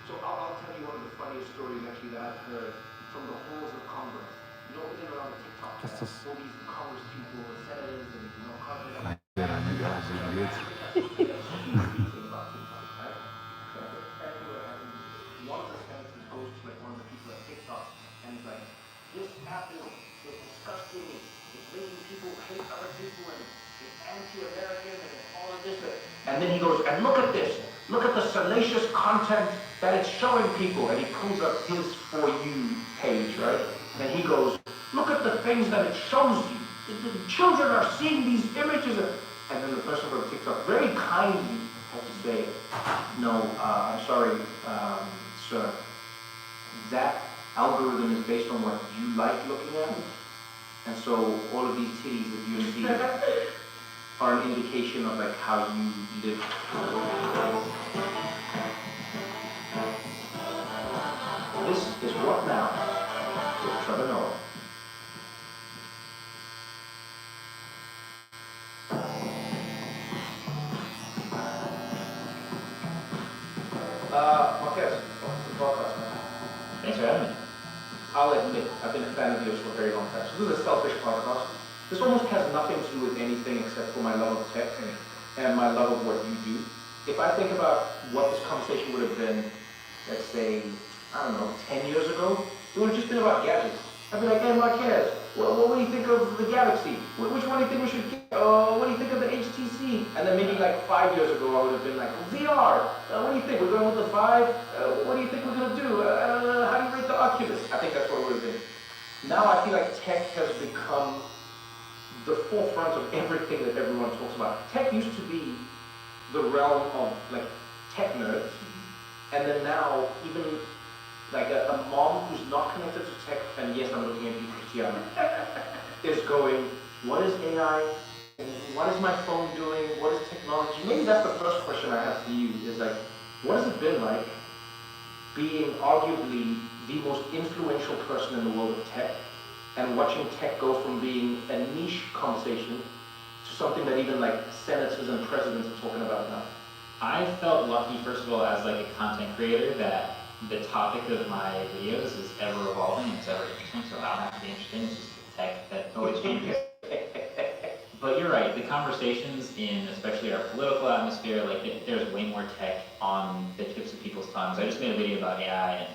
So I'll tell you one of the funniest stories actually that I've heard from the halls of Congress. You know, in and around the TikTok chat, all these Congress people, senators, and Congress. Like that on you guys So are I idiots. think that's a huge thing about TikTok, right? So apparently what happens is one of the senators goes to like one of the people at TikTok and he's like, this app is disgusting. It's making people hate other people and it's anti-American and it's all of this. And then he goes, and look at this. Look at the salacious content that it's showing people. And he pulls up his For You page, right? And he goes, look at the things that it shows you. The children are seeing these images. And then the person from TikTok very kindly had to say, no, I'm sorry, sir. That algorithm is based on what you like looking at. And so all of these titties that you see are an indication of like how you live. This is What Now with Trevor Noah. Marquez, welcome to the podcast, man. Thanks for having me. I'll admit, I've been a fan of yours for a very long time. So this is a selfish podcast. This almost has nothing to do with anything except for my love of tech and my love of what you do. If I think about what this conversation would have been, let's say, I don't know, 10 years ago, it would have just been about gadgets. I'd be like, hey, Marquez, well, what do you think of the Galaxy? Which one do you think we should get? What do you think of the HTC? And then maybe like 5 years ago, I would have been like, VR. What do you think? We're going with the Vive? What do you think we're going to do? How do you rate the Oculus? I think that's what it would have been. Now I feel like tech has become the forefront of everything that everyone talks about. Tech used to be the realm of like tech nerds, and then now even like a mom who's not connected to tech, and yes, I'm looking at you, Christiana, is going, what is AI? What is my phone doing? What is technology? Maybe that's the first question I have for you, is like, what has it been like being arguably the most influential person in the world of tech, and watching tech go from being a niche conversation to something that even like senators and presidents are talking about now? I felt lucky, first of all, as like a content creator, that the topic of my videos is ever evolving and it's ever interesting, so I don't have to be interesting, it's just tech that always changes. But you're right, the conversations in especially our political atmosphere, like there's way more tech on the tips of people's tongues. I just made a video about AI and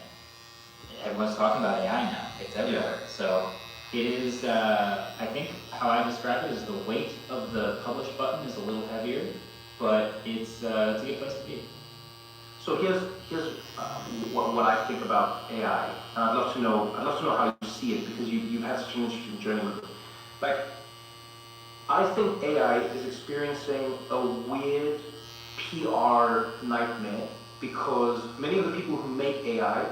everyone's talking about AI now, it's everywhere. So it is, I think how I describe it is the weight of the publish button is a little heavier, but it's a good place to be. So here's what I think about AI. And I'd love to know how you see it, because you've had such an interesting journey with it. Like, I think AI is experiencing a weird PR nightmare because many of the people who make AI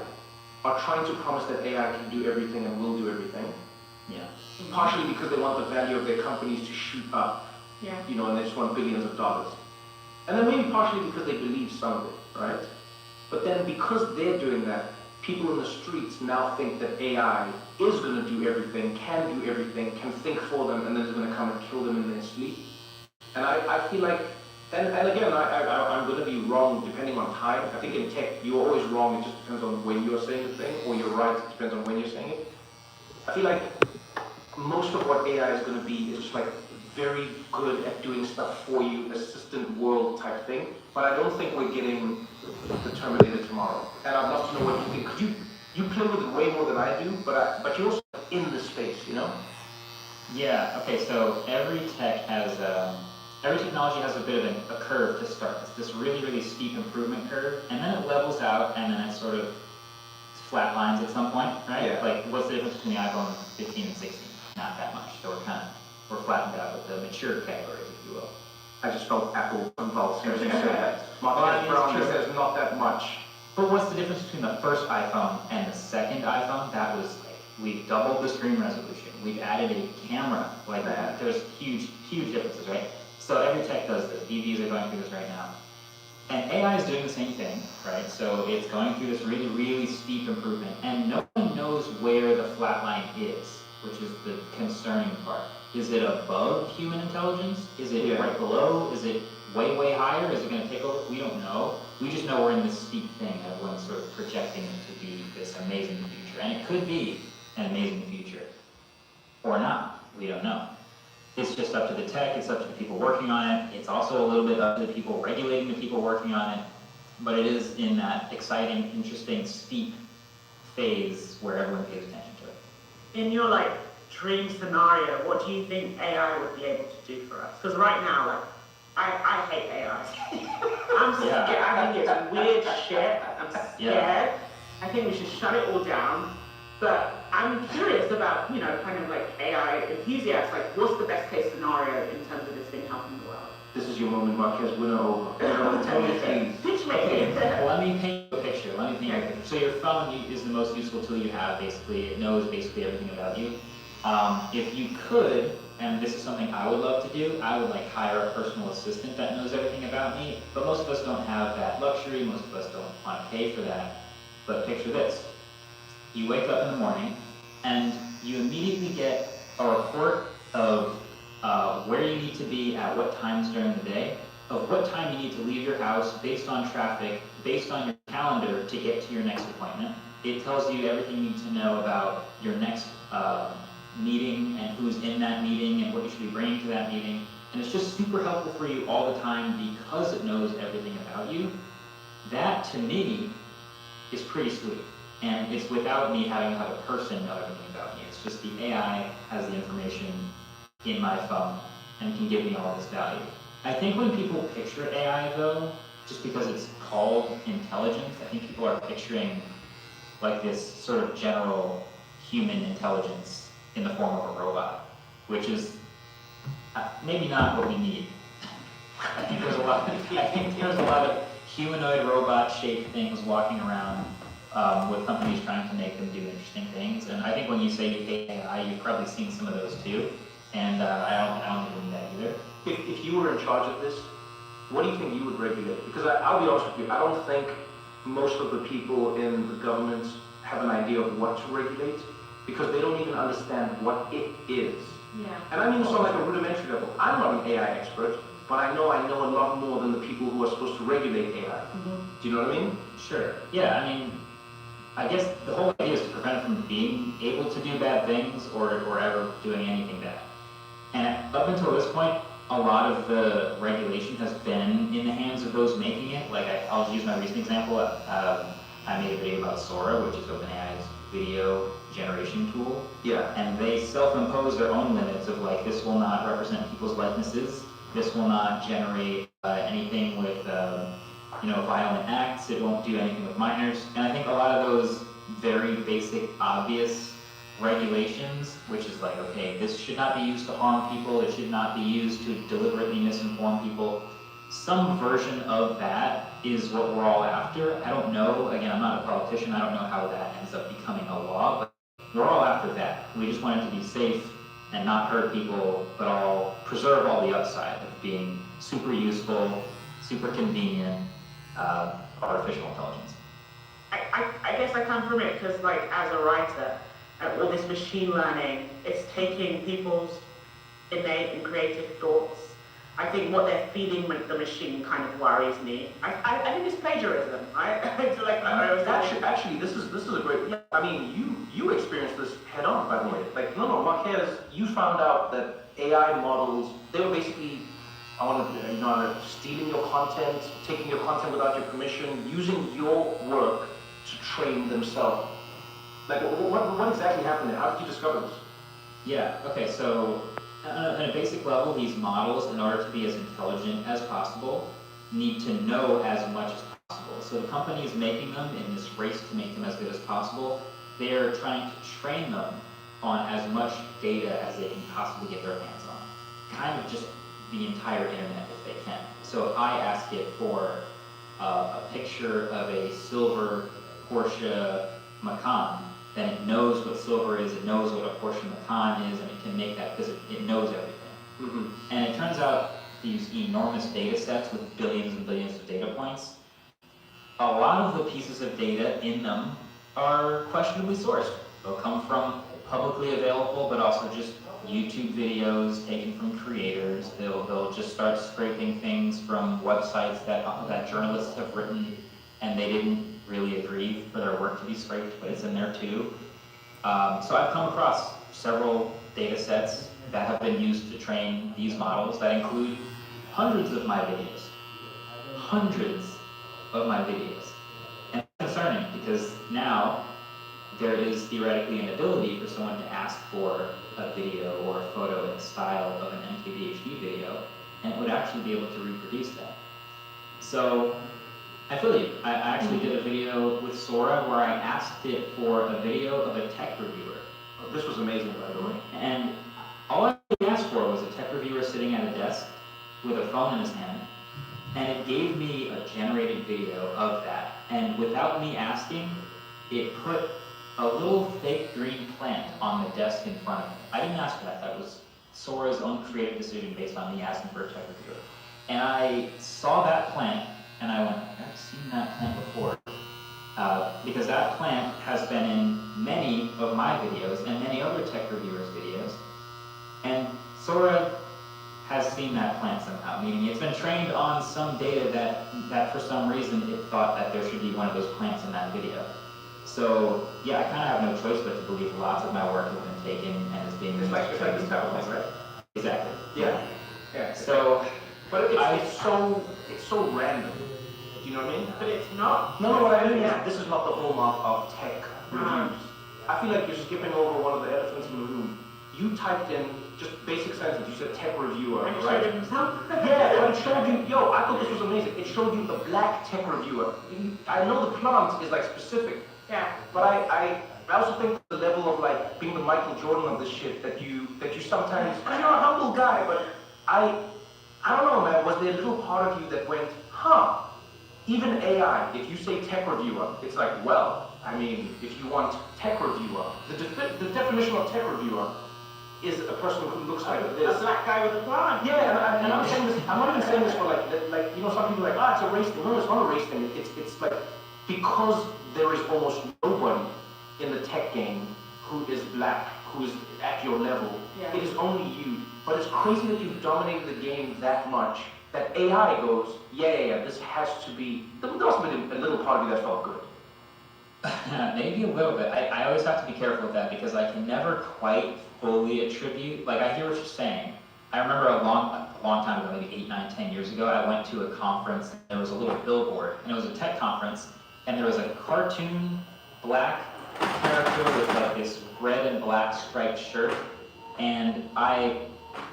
are trying to promise that AI can do everything and will do everything. Yeah. Partially because they want the value of their companies to shoot up. Yeah. And they just want billions of dollars. And then maybe partially because they believe some of it, right? But then because they're doing that, people in the streets now think that AI is going to do everything, can do everything, can think for them, and then is going to come and kill them in their sleep. And I feel like, and again, I'm going to be wrong depending on time. I think in tech, you're always wrong. It just depends on when you're saying the thing, or you're right. It depends on when you're saying it. I feel like most of what AI is going to be is just like very good at doing stuff for you, assistant world type thing. But I don't think we're getting the Terminator tomorrow. And I'd love to know what you think. Because you play with it way more than I do, but you're also in the space, Yeah, okay, so every technology has a bit of a curve to start. It's this really, really steep improvement curve, and then it levels out, and then it sort of flatlines at some point, right? Yeah. Like, what's the difference between the iPhone 15 and 16? Not that much. So we're flattened out with the mature categories, if you will. I just felt Apple convulsed as you said that. Well, Martin Brown true. says not that much. But what's the difference between the first iPhone and the second iPhone? That was like, we've doubled the screen resolution. We've added a camera. Like that. There's huge, huge differences, right? So every tech does this. EVs are going through this right now. And AI is doing the same thing, right? So it's going through this really, really steep improvement. And no one knows where the flat line is, which is the concerning part. Is it above human intelligence? Is it right below? Is it way, way higher? Is it going to take over? We don't know. We just know we're in this steep thing. Everyone's sort of projecting it to be this amazing future. And it could be an amazing future. Or not. We don't know. It's just up to the tech. It's up to the people working on it. It's also a little bit up to the people regulating the people working on it. But it is in that exciting, interesting, steep phase where everyone pays attention to it. In your like dream scenario, what do you think AI would be able to do for us? Because right now, like, I hate AI. I'm scared. I think it's weird shit. I'm scared. Yeah. I think we should shut it all down. But I'm curious about, you know, kind of like AI enthusiasts. Like, what's the best case scenario in terms of this thing helping the world? This is your moment, Marquez. Winner over. Pitch me. Let me paint you a picture. So your phone is the most useful tool you have, basically. It knows basically everything about you. If you could, and this is something I would love to do, I would like hire a personal assistant that knows everything about me, but most of us don't have that luxury, most of us don't want to pay for that. But picture this. You wake up in the morning, and you immediately get a report of where you need to be at what times during the day, of what time you need to leave your house based on traffic, based on your calendar to get to your next appointment. It tells you everything you need to know about your next meeting and who's in that meeting and what you should be bringing to that meeting. And it's just super helpful for you all the time because it knows everything about you. That, to me, is pretty sweet. And it's without me having to have a person know everything about me. It's just the AI has the information in my phone and can give me all this value. I think when people picture AI, though, just because it's called intelligence, I think people are picturing like this sort of general human intelligence in the form of a robot, which is maybe not what we need. I think there's a lot of humanoid robot-shaped things walking around with companies trying to make them do interesting things. And I think when you say you hate AI, you've probably seen some of those too. And I don't think that either. If you were in charge of this, what do you think you would regulate? Because I'll be honest with you, I don't think most of the people in the government have an idea of what to regulate because they don't even understand what it is. Yeah. And I mean this on like a rudimentary level. I'm not an AI expert, but I know a lot more than the people who are supposed to regulate AI. Mm-hmm. Do you know what I mean? Sure. Yeah, I mean, I guess the whole idea is to prevent it from being able to do bad things or ever doing anything bad. And up until this point, a lot of the regulation has been in the hands of those making it. Like, I'll use my recent example. I made a video about Sora, which is OpenAI's video generation tool. Yeah. And they self-impose their own limits of like, this will not represent people's likenesses. This will not generate anything with, violent acts. It won't do anything with minors. And I think a lot of those very basic, obvious regulations, which is like, okay, this should not be used to harm people, it should not be used to deliberately misinform people. Some version of that is what we're all after. I don't know, again, I'm not a politician, I don't know how that ends up becoming a law, but we're all after that. We just want it to be safe and not hurt people, but all preserve all the upside of being super useful, super convenient, artificial intelligence. I guess I come from it because, like, as a writer, all this machine learning, it's taking people's innate and creative thoughts. I think what they're feeding the machine kind of worries me. I think it's plagiarism, right? Actually, this is a great. I mean, you experienced this head on, by the way. Like, no, Marquez, you found out that AI models, they were basically, stealing your content, taking your content without your permission, using your work to train themselves. Like, what exactly happened there? How did you discover this? Yeah, okay, so on a basic level, these models, in order to be as intelligent as possible, need to know as much as possible. So the companies making them in this race to make them as good as possible, they are trying to train them on as much data as they can possibly get their hands on. Kind of just the entire internet if they can. So if I ask it for a picture of a silver Porsche Macan, then it knows what silver is, it knows what a Porsche Macan is, and it can make that because it knows everything. Mm-hmm. And it turns out these enormous data sets with billions and billions of data points, a lot of the pieces of data in them are questionably sourced. They'll come from publicly available, but also just YouTube videos taken from creators. They'll just start scraping things from websites that journalists have written, and they didn't really agree for their work to be scraped, but it's in there too. So I've come across several data sets that have been used to train these models that include hundreds of my videos. Hundreds of my videos. And it's concerning because now there is theoretically an ability for someone to ask for a video or a photo in the style of an MKBHD video, and it would actually be able to reproduce that. So I feel you. I actually did a video with Sora where I asked it for a video of a tech reviewer. Oh, this was amazing, by the way. And all I asked for was a tech reviewer sitting at a desk with a phone in his hand, and it gave me a generated video of that. And without me asking, it put a little fake green plant on the desk in front of me. I didn't ask for that. That was Sora's own creative decision based on me asking for a tech reviewer. And I saw that plant, and I went, I've seen that plant before. Because that plant has been in many of my videos and many other tech reviewers' videos. And Sora has seen that plant somehow, meaning it's been trained on some data that for some reason it thought that there should be one of those plants in that video. So yeah, I kind of have no choice but to believe lots of my work has been taken and is being used. It's like this type of thing, right? Exactly. Yeah. Yeah. So, but it's so random. Do you know what I mean? But it's not. No, what I mean is this is not the hallmark of tech reviews. I feel like you're skipping over one of the elephants in the room. You typed in just basic sentence. You said tech reviewer, And right? showed himself. Yeah, but it showed you. Yo, I thought this was amazing. It showed you the black tech reviewer. I know the plant is like specific, Yeah. but I also think the level of like being the Michael Jordan of this shit that you sometimes. Cause you're a humble guy, but I don't know, man. Was there a little part of you that went, huh? Even AI, if you say tech reviewer, it's like, well, I mean, if you want tech reviewer, the definition of tech reviewer is a person who looks like this. A black guy with a plant. Yeah, and I'm saying this. I'm not even saying this for like you know, some people are like, it's a race thing. No, it's not a race thing. It's like because there is almost nobody in the tech game who is black, who is at your level. Yeah. It is only you. But it's crazy that you've dominated the game that much that AI goes, yeah, this has to be. There must have been a little part of you that felt good. Maybe a little bit. I always have to be careful with that because I can never quite fully attribute, like I hear what you're saying. I remember a long time ago, maybe 8, 9, 10 years ago, I went to a conference and there was a little billboard and it was a tech conference and there was a cartoon black character with like this red and black striped shirt, and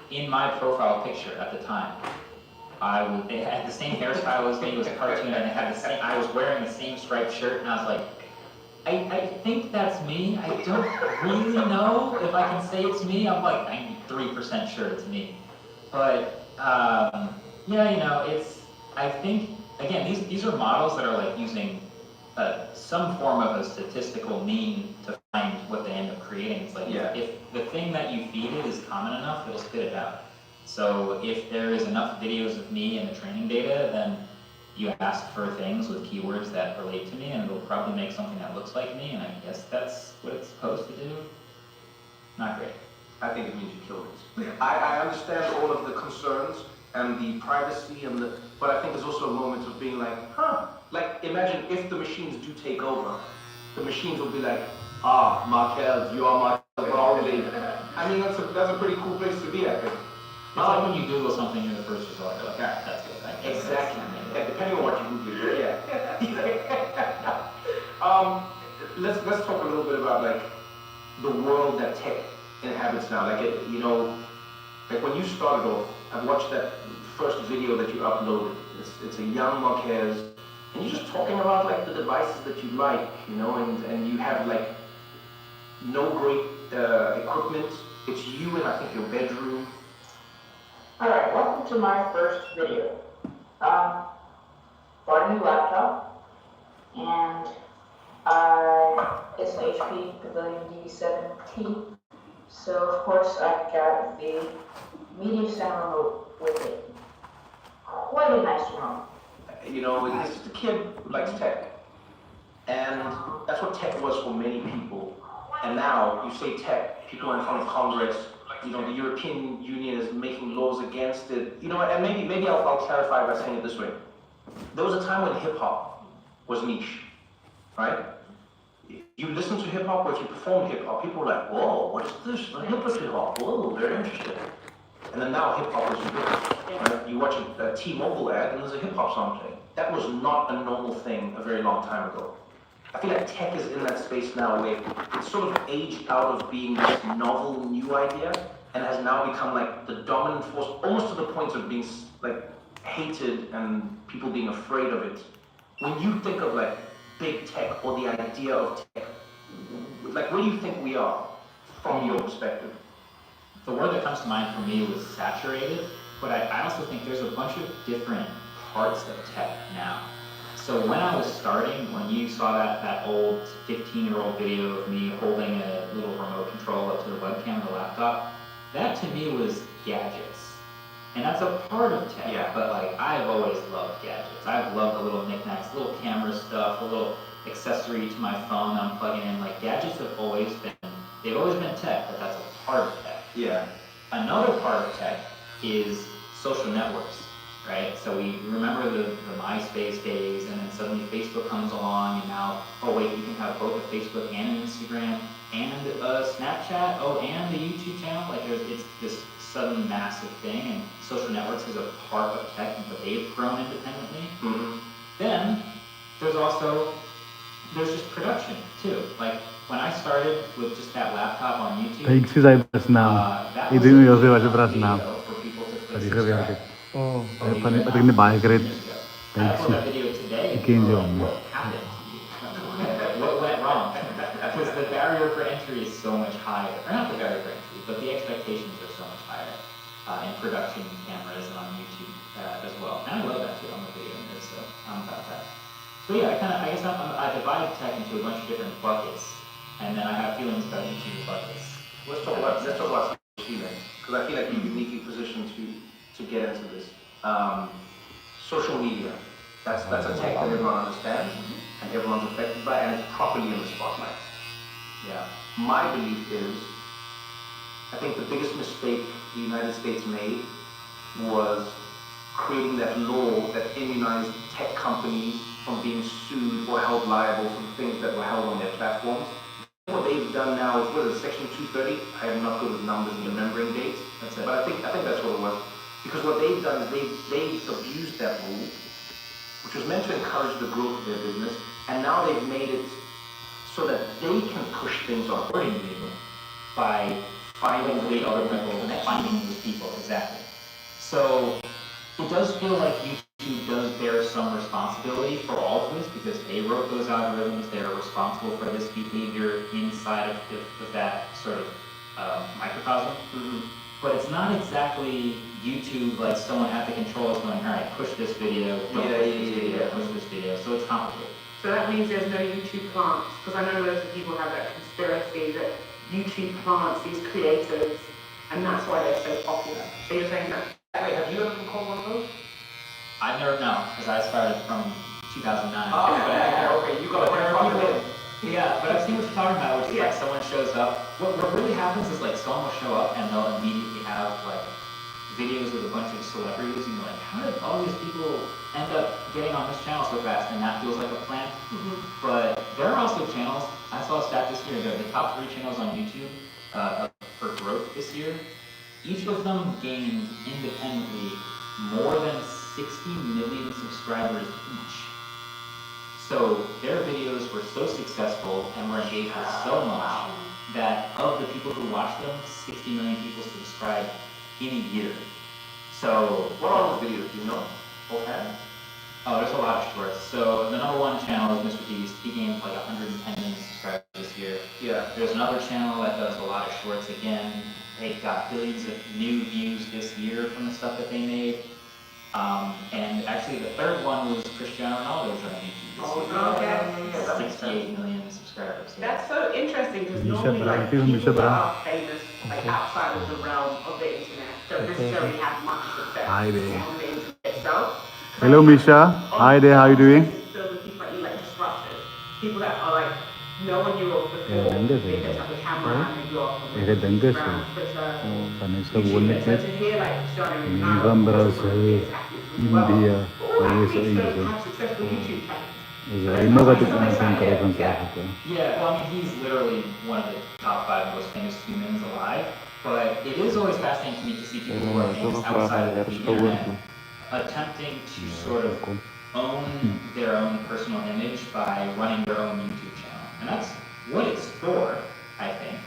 in my profile picture at the time, they had the same hairstyle as me. It was a cartoon, and it had the same. I was wearing the same striped shirt, and I was like, I think that's me. I don't really know if I can say it's me. I'm like 93% sure it's me. But yeah, you know, I think again, these are models that are like using some form of a statistical mean to find what they end up creating. It's like if the thing that you feed it is common enough, it'll spit it out. So if there is enough videos of me in the training data, then you ask for things with keywords that relate to me, and it'll probably make something that looks like me, and I guess that's what it's supposed to do. Not great. I think it means you killed it. I understand all of the concerns and the privacy but I think there's also a moment of being like, like imagine if the machines do take over, the machines will be like, Markel, you are Markel Brownlee. I mean, that's a pretty cool place to be, I think. It's like when you Google something, you're the first result. You're like, that's good. I guess Exactly. Yeah, depending on what you Google, yeah. Let's talk a little bit about like the world that tech inhabits now. Like you know, like when you started off, I watched that first video that you uploaded. It's a young Marquez, and you're just talking about like the devices that you like, you know, and you have like no great equipment. It's you in I think your bedroom. Alright, welcome to my first video. Bought a new laptop, and it's an HP Pavilion D7T, so of course I got the media center remote with it. Quite a nice remote. You know, it's just a kid who likes tech. And that's what tech was for many people. And now, you say tech, people are in front of Congress, you know, the European Union is making laws against it. You know, and maybe I'll clarify by saying it this way. There was a time when hip-hop was niche, right? You listen to hip-hop or if you perform hip-hop, people are like, whoa, what is this? Hip-hop, whoa, very interesting. And then now hip-hop is ubiquitous, right? You watch a T-Mobile ad and there's a hip-hop song playing. That was not a normal thing a very long time ago. I feel like tech is in that space now where it's sort of aged out of being this novel new idea and has now become like the dominant force, almost to the point of being like hated and people being afraid of it. When you think of like big tech or the idea of tech, like where do you think we are from your perspective? The word that comes to mind for me was saturated, but I also think there's a bunch of different parts of tech now. So when I was starting, when you saw that old 15-year-old video of me holding a little remote control up to the webcam of the laptop, that to me was gadgets. And that's a part of tech, Yeah. but like I've always loved gadgets. I've loved the little knickknacks, little camera stuff, a little accessory to my phone I'm plugging in. Like gadgets have always been, they've always been tech, but that's a part of tech. Yeah. Another part of tech is social networks, right? So we remember the MySpace days, and then suddenly Facebook comes along, and now, oh wait, you can have both a Facebook and an Instagram, and a Snapchat, oh, and a YouTube channel. Like it's this sudden massive thing, and social networks is a part of tech, but they've grown independently. Mm-hmm. Then there's just production too. Like when I started with just that laptop on YouTube, Thanks, I presnam. that was Itu a juga video presnam. for people to click Tadi subscribe. kaya Oh, Paling ini bahaya keren. I Thanks. upload that video today. Ikin What jom. happened to you? What went wrong? Because the barrier for entry is so much higher. Or not the barrier for entry, but the expectations are so much higher in production cameras and on YouTube as well. And I love that too. I'm a video nerd, so I'm about that. So yeah, I guess I divide tech into a bunch of different buckets, and then I have feelings about each of the buckets. Let's talk about machine learning, because I feel like you're uniquely positioned to get into this. Social media, that's a tech that everyone understands and everyone's affected by, and it's properly in the spotlight. Yeah. My belief is, I think the biggest mistake the United States made was creating that law that immunized tech companies from being sued or held liable for the things that were held on their platforms. What they've done now is, what is it, Section 230? I am not good with numbers and remembering dates, That's it. but I think that's what it was. Because what they've done is they've abused that rule, which was meant to encourage the growth of their business, and now they've made it so that they can push things on Supporting you by finding the other people, finding those people, exactly. So it does feel like YouTube does bear some responsibility for all of this because they wrote those algorithms, they're responsible for this behavior inside of that sort of microcosm. Mm-hmm. But it's not exactly YouTube, like someone at the controls going, all right, push this video, don't push this video, push this video. So it's complicated. So that means there's no YouTube plants, because I know loads of people have that conspiracy that YouTube plants these creators, and that's why they're so popular. So you're saying that? Wait, have you ever been called one of those? I've never known, because I started from 2009. Okay, you got a There different are problem. people- Yeah, but I've seen what you're talking about, which is like someone shows up. What really happens is like someone will show up and they'll immediately have like videos with a bunch of celebrities, and you're like, how did all these people end up getting on this channel so fast? And that feels like a plan. But there are also channels. I saw a stat this year. The top 3 channels on YouTube for growth this year. Each of them gained independently more than 60 million subscribers each. So their videos were so successful and were engaged with so much that of the people who watched them, 60 million people subscribed in a year. So What are those videos? Do you know? Offhand? oh, there's a lot of shorts. So the number 1 channel is Mr. Beast. He gained like 110 million subscribers this year. Yeah. There's another channel that does a lot of shorts again. They got billions of new views this year from the stuff that they made. And actually the third one was Cristiano Ronaldo joining YouTube this year. Okay. 68 million subscribers. Yeah. That's so interesting, because Misha normally Brown, like people people Misha that Brown. are famous, like outside of the realm of the internet, don't necessarily have much success Hi there. on the internet itself. Hello, Misha. Hi there. How you doing? Filled with people like you, like disruptors, people that are like, no one knew of before. dangdut they eh. picked up the camera and they blew up on Ere dangdut Instagram, eh. Twitter, Kanisa YouTube. bonnet So net. to hear like Cristiano Ronaldo Nigam also Brazil, create athletes as well. India, All athletes USA, don't have successful YouTube channels. innovative content karakan sa Africa. Yeah, well, I mean, he's literally one of the top 5 most famous humans alive. But it is always fascinating to me to see people who are famous outside of the internet attempting to sort of own their own personal image by running their own YouTube channel. And that's what it's for, I think.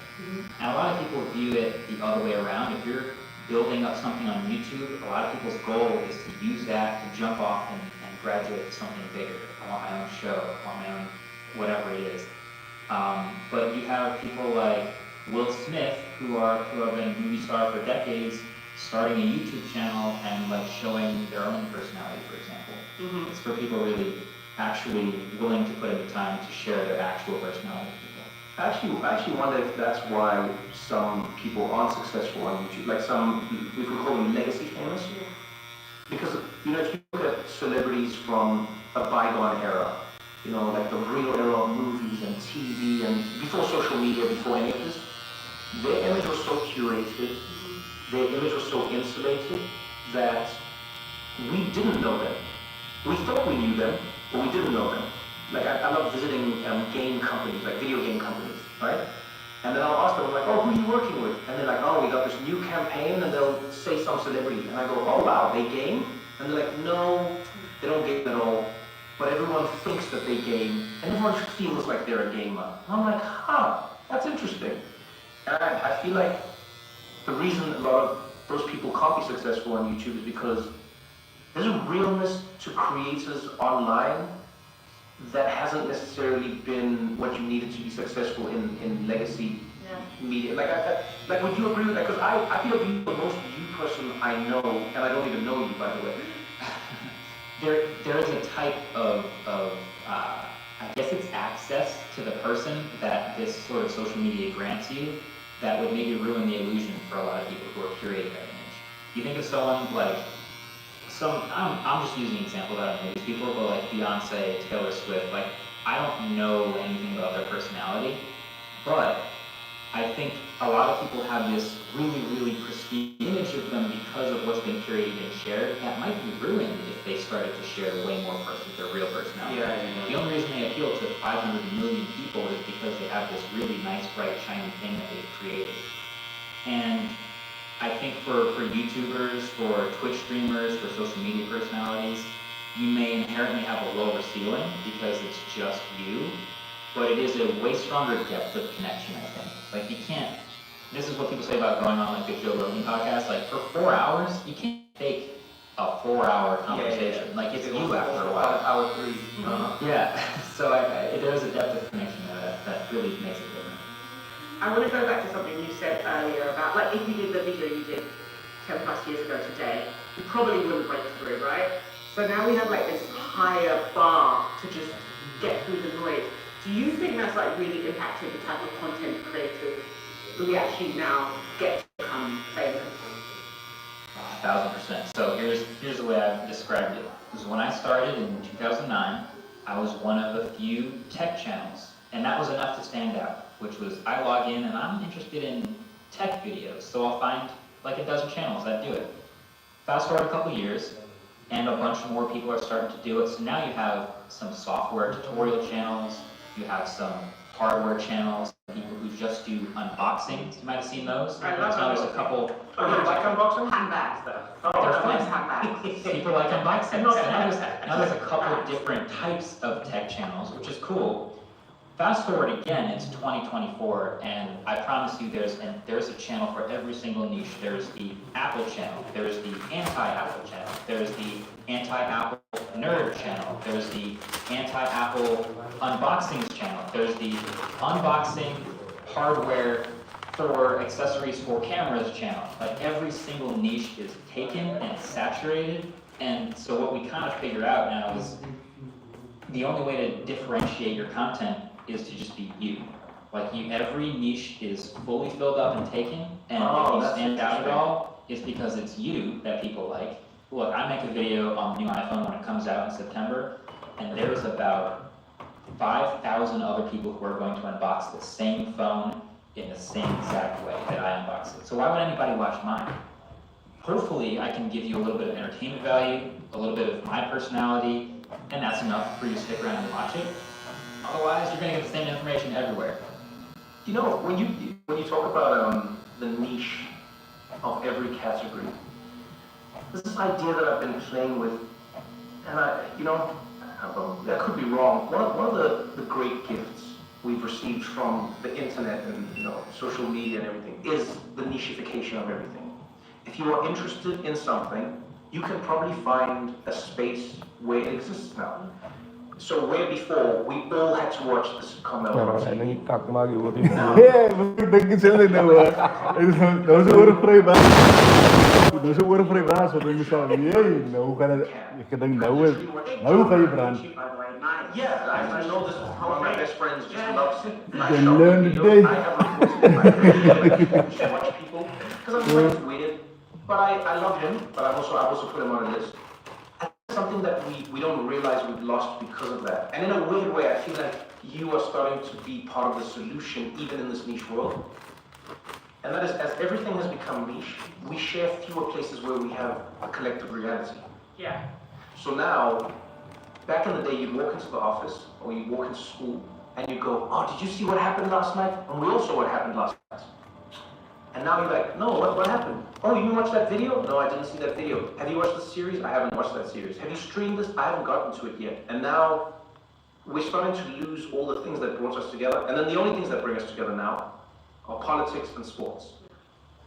And a lot of people view it the other way around. If you're building up something on YouTube, a lot of people's goal is to use that to jump off and graduate to something bigger. I want my own show, I want my own whatever it is. But you have people like Will Smith, who have been a movie star for decades, starting a YouTube channel and like showing their own personality, for example. It's for people really actually willing to put in the time to share their actual personality with people. I actually wonder if that's why some people aren't successful on YouTube, like some, if we call them legacy famous. Because, you know, if you look at celebrities from a bygone era, you know, like the real era of movies and TV and before social media, before any of this, their image was so curated, their image was so insulated that we didn't know them. We thought we knew them, but we didn't know them. Like, I love visiting game companies, like video game companies, right? And then I'll ask them, like, oh, who are you working with? And they're like, oh, we got this new campaign, and they'll say some celebrity. And I go, oh, wow, they game? And they're like, no, they don't game at all. But everyone thinks that they game, and everyone feels like they're a gamer. And I'm like, huh, that's interesting. And I feel like the reason a lot of those people can't be successful on YouTube is because there's a realness to creators online that hasn't necessarily been what you needed to be successful in legacy media. Like, would you agree with that? Because I feel like you're the most you person I know, and I don't even know you, by the way. There is a type of I guess it's access to the person that this sort of social media grants you that would maybe ruin the illusion for a lot of people who are curating that image. You think of someone like, I'm just using an example that I don't know these people, but like Beyonce, Taylor Swift, like, I don't know anything about their personality, but I think a lot of people have this really, really pristine image of them because of what's been curated and shared that might be ruined if they started to share way more of their real personality. The only reason they appeal to 500 million people is because they have this really nice, bright, shiny thing that they've created. And I think for YouTubers, for Twitch streamers, for social media personalities, you may inherently have a lower ceiling because it's just you, but it is a way stronger depth of connection, I think. Like, you can't, this is what people say about going on like the Joe Rogan podcast, like for 4 hours, you can't fake a 4-hour conversation. Like, it's you after a while. Hour 3. Yeah, so there's a depth of connection there that really makes it different. I want to go back to something you said earlier about, like, if you did the video you did 10 plus years ago today, you probably wouldn't break through, right? So now we have like this higher bar to just get through the noise. Do you think that's like really impacted the type of content creators who we actually now get to become famous? 1,000%. So here's the way I've described it. Because when I started in 2009, I was one of a few tech channels, and that was enough to stand out, which was I log in and I'm interested in tech videos, so I'll find like a dozen channels that do it. Fast forward a couple years, and a bunch more people are starting to do it, so now you have some software tutorial channels, you have some hardware channals, people who just do unboxings. You might have seen those. I love so there's a couple. Oh, you like unboxing? Handbags though. They're fun. Handbags. People like unboxings. And not Now there's a couple of different types of tech channels, which is cool. Fast forward again, it's 2024, and I promise you there's a channel for every single niche. There's the Apple channel, there's the anti-Apple channel, there's the anti-Apple nerd channel, there's the anti-Apple unboxings channel, there's the unboxing hardware for accessories for cameras channel. Like, every single niche is taken and saturated, and so what we kind of figure out now is the only way to differentiate your content is to just be you. Like, every niche is fully filled up and taken, and if you stand out at all, it's because it's you that people like. Look, I make a video on the new iPhone when it comes out in September, and there's about 5,000 other people who are going to unbox the same phone in the same exact way that I unboxed it. So why would anybody watch mine? Hopefully, I can give you a little bit of entertainment value, a little bit of my personality, and that's enough for you to stick around and watch it. Otherwise, you're going to get the same information everywhere. You know, when you talk about the niche of every category, there's this idea that I've been playing with, and I could be wrong. One of the great gifts we've received from the internet and social media and everything is the nichification of everything. If you are interested in something, you can probably find a space where it exists now. So where before we all had to watch this come out on TV. Denk je zelf nou, dat is oorvrij baas. Dat is oorvrij baas, wat ik me zou nee, nou ga je denkt nou ga je brand. Yeah, I know this is one of my best friends just loves it. You can learn today. I have reported so much people because I'm friends with it. But I love him, but I've also put him on a list. And it's something that we don't realize we've lost because of that. And in a weird way, I feel like you are starting to be part of the solution even in this niche world. And that is, as everything has become niche, we share fewer places where we have a collective reality. Yeah. So now, back in the day, you'd walk into the office or you'd walk into school and you'd go, oh, did you see what happened last night? And we all saw what happened last night. And now you're like, no, what happened? Oh, you watched that video? No, I didn't see that video. Have you watched the series? I haven't watched that series. Have you streamed this? I haven't gotten to it yet. And now we're starting to lose all the things that brought us together. And then the only things that bring us together now are politics and sports.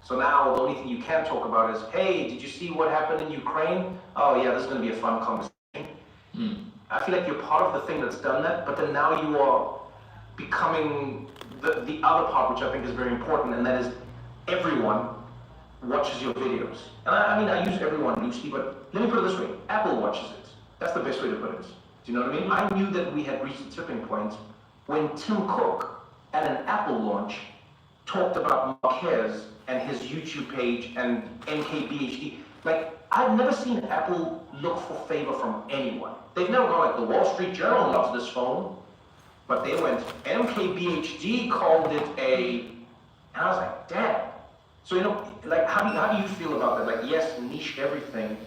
So now the only thing you can talk about is, hey, did you see what happened in Ukraine? Oh yeah, this is going to be a fun conversation. I feel like you're part of the thing that's done that, but then now you are becoming the other part, which I think is very important, and that is everyone watches your videos. And I use everyone loosely, but let me put it this way, Apple watches it. That's the best way to put it. Do you know what I mean? I knew that we had reached a tipping point when Tim Cook at an Apple launch talked about Marquez and his YouTube page and MKBHD. Like, I've never seen Apple look for favor from anyone. They've never gone like, the Wall Street Journal loves this phone, but they went, MKBHD called it and I was like, damn. So, like, how do you feel about that? Like, yes, niche everything,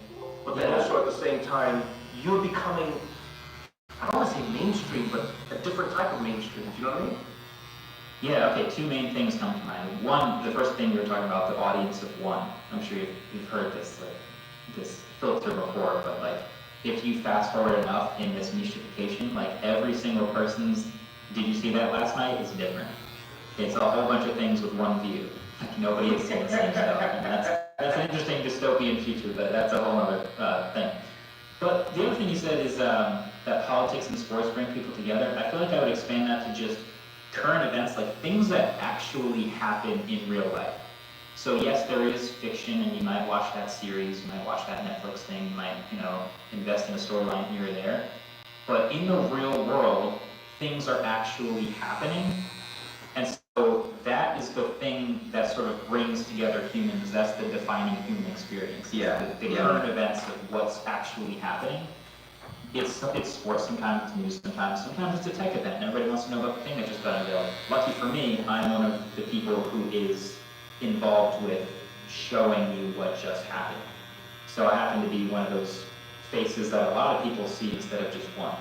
but then also at the same time, you're becoming, I don't want to say mainstream, but a different type of mainstream. Do you know what I mean? Yeah, okay, two main things come to mind. One, the first thing you were talking about, the audience of one. I'm sure you've heard this filter before, but like, if you fast forward enough in this nichification, like every single person's, did you see that last night, is different. It's a whole bunch of things with one view. Like nobody has seen the same stuff. And that's an interesting dystopian future, but that's a whole other thing. But the other thing you said is that politics and sports bring people together. I feel like I would expand that to just current events, like things that actually happen in real life. So yes, there is fiction, and you might watch that series, you might watch that Netflix thing, you might, invest in a storyline here or there. But in the real world, things are actually happening. And so that is the thing that sort of brings together humans. That's the defining human experience. Yeah. The current events of what's actually happening. It's sports sometimes, it's news sometimes it's a tech event, and everybody wants to know about the thing that just got unveiled. Lucky for me, I'm one of the people who is involved with showing you what just happened. So I happen to be one of those faces that a lot of people see instead of just one.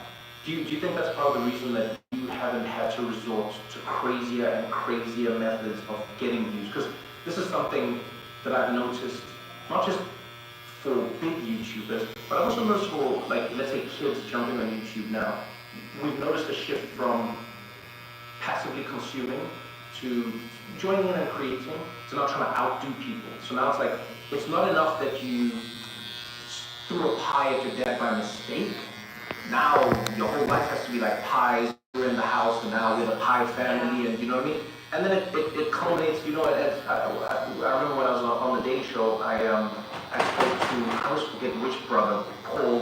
Do you think that's part of the reason that you haven't had to resort to crazier and crazier methods of getting views? Because this is something that I've noticed, not just for big YouTubers, but I also noticed for, like, let's say kids jumping on YouTube now. We've noticed a shift from passively consuming to joining in and creating to now trying to outdo people. So now it's like, it's not enough that you threw a pie at your dad by mistake. Now your whole life has to be like pies. We're in the house and now we're the pie family, and you know what I mean? And then it culminates, I remember when I was on the Daily Show, I spoke to, I always forget which brother, Paul,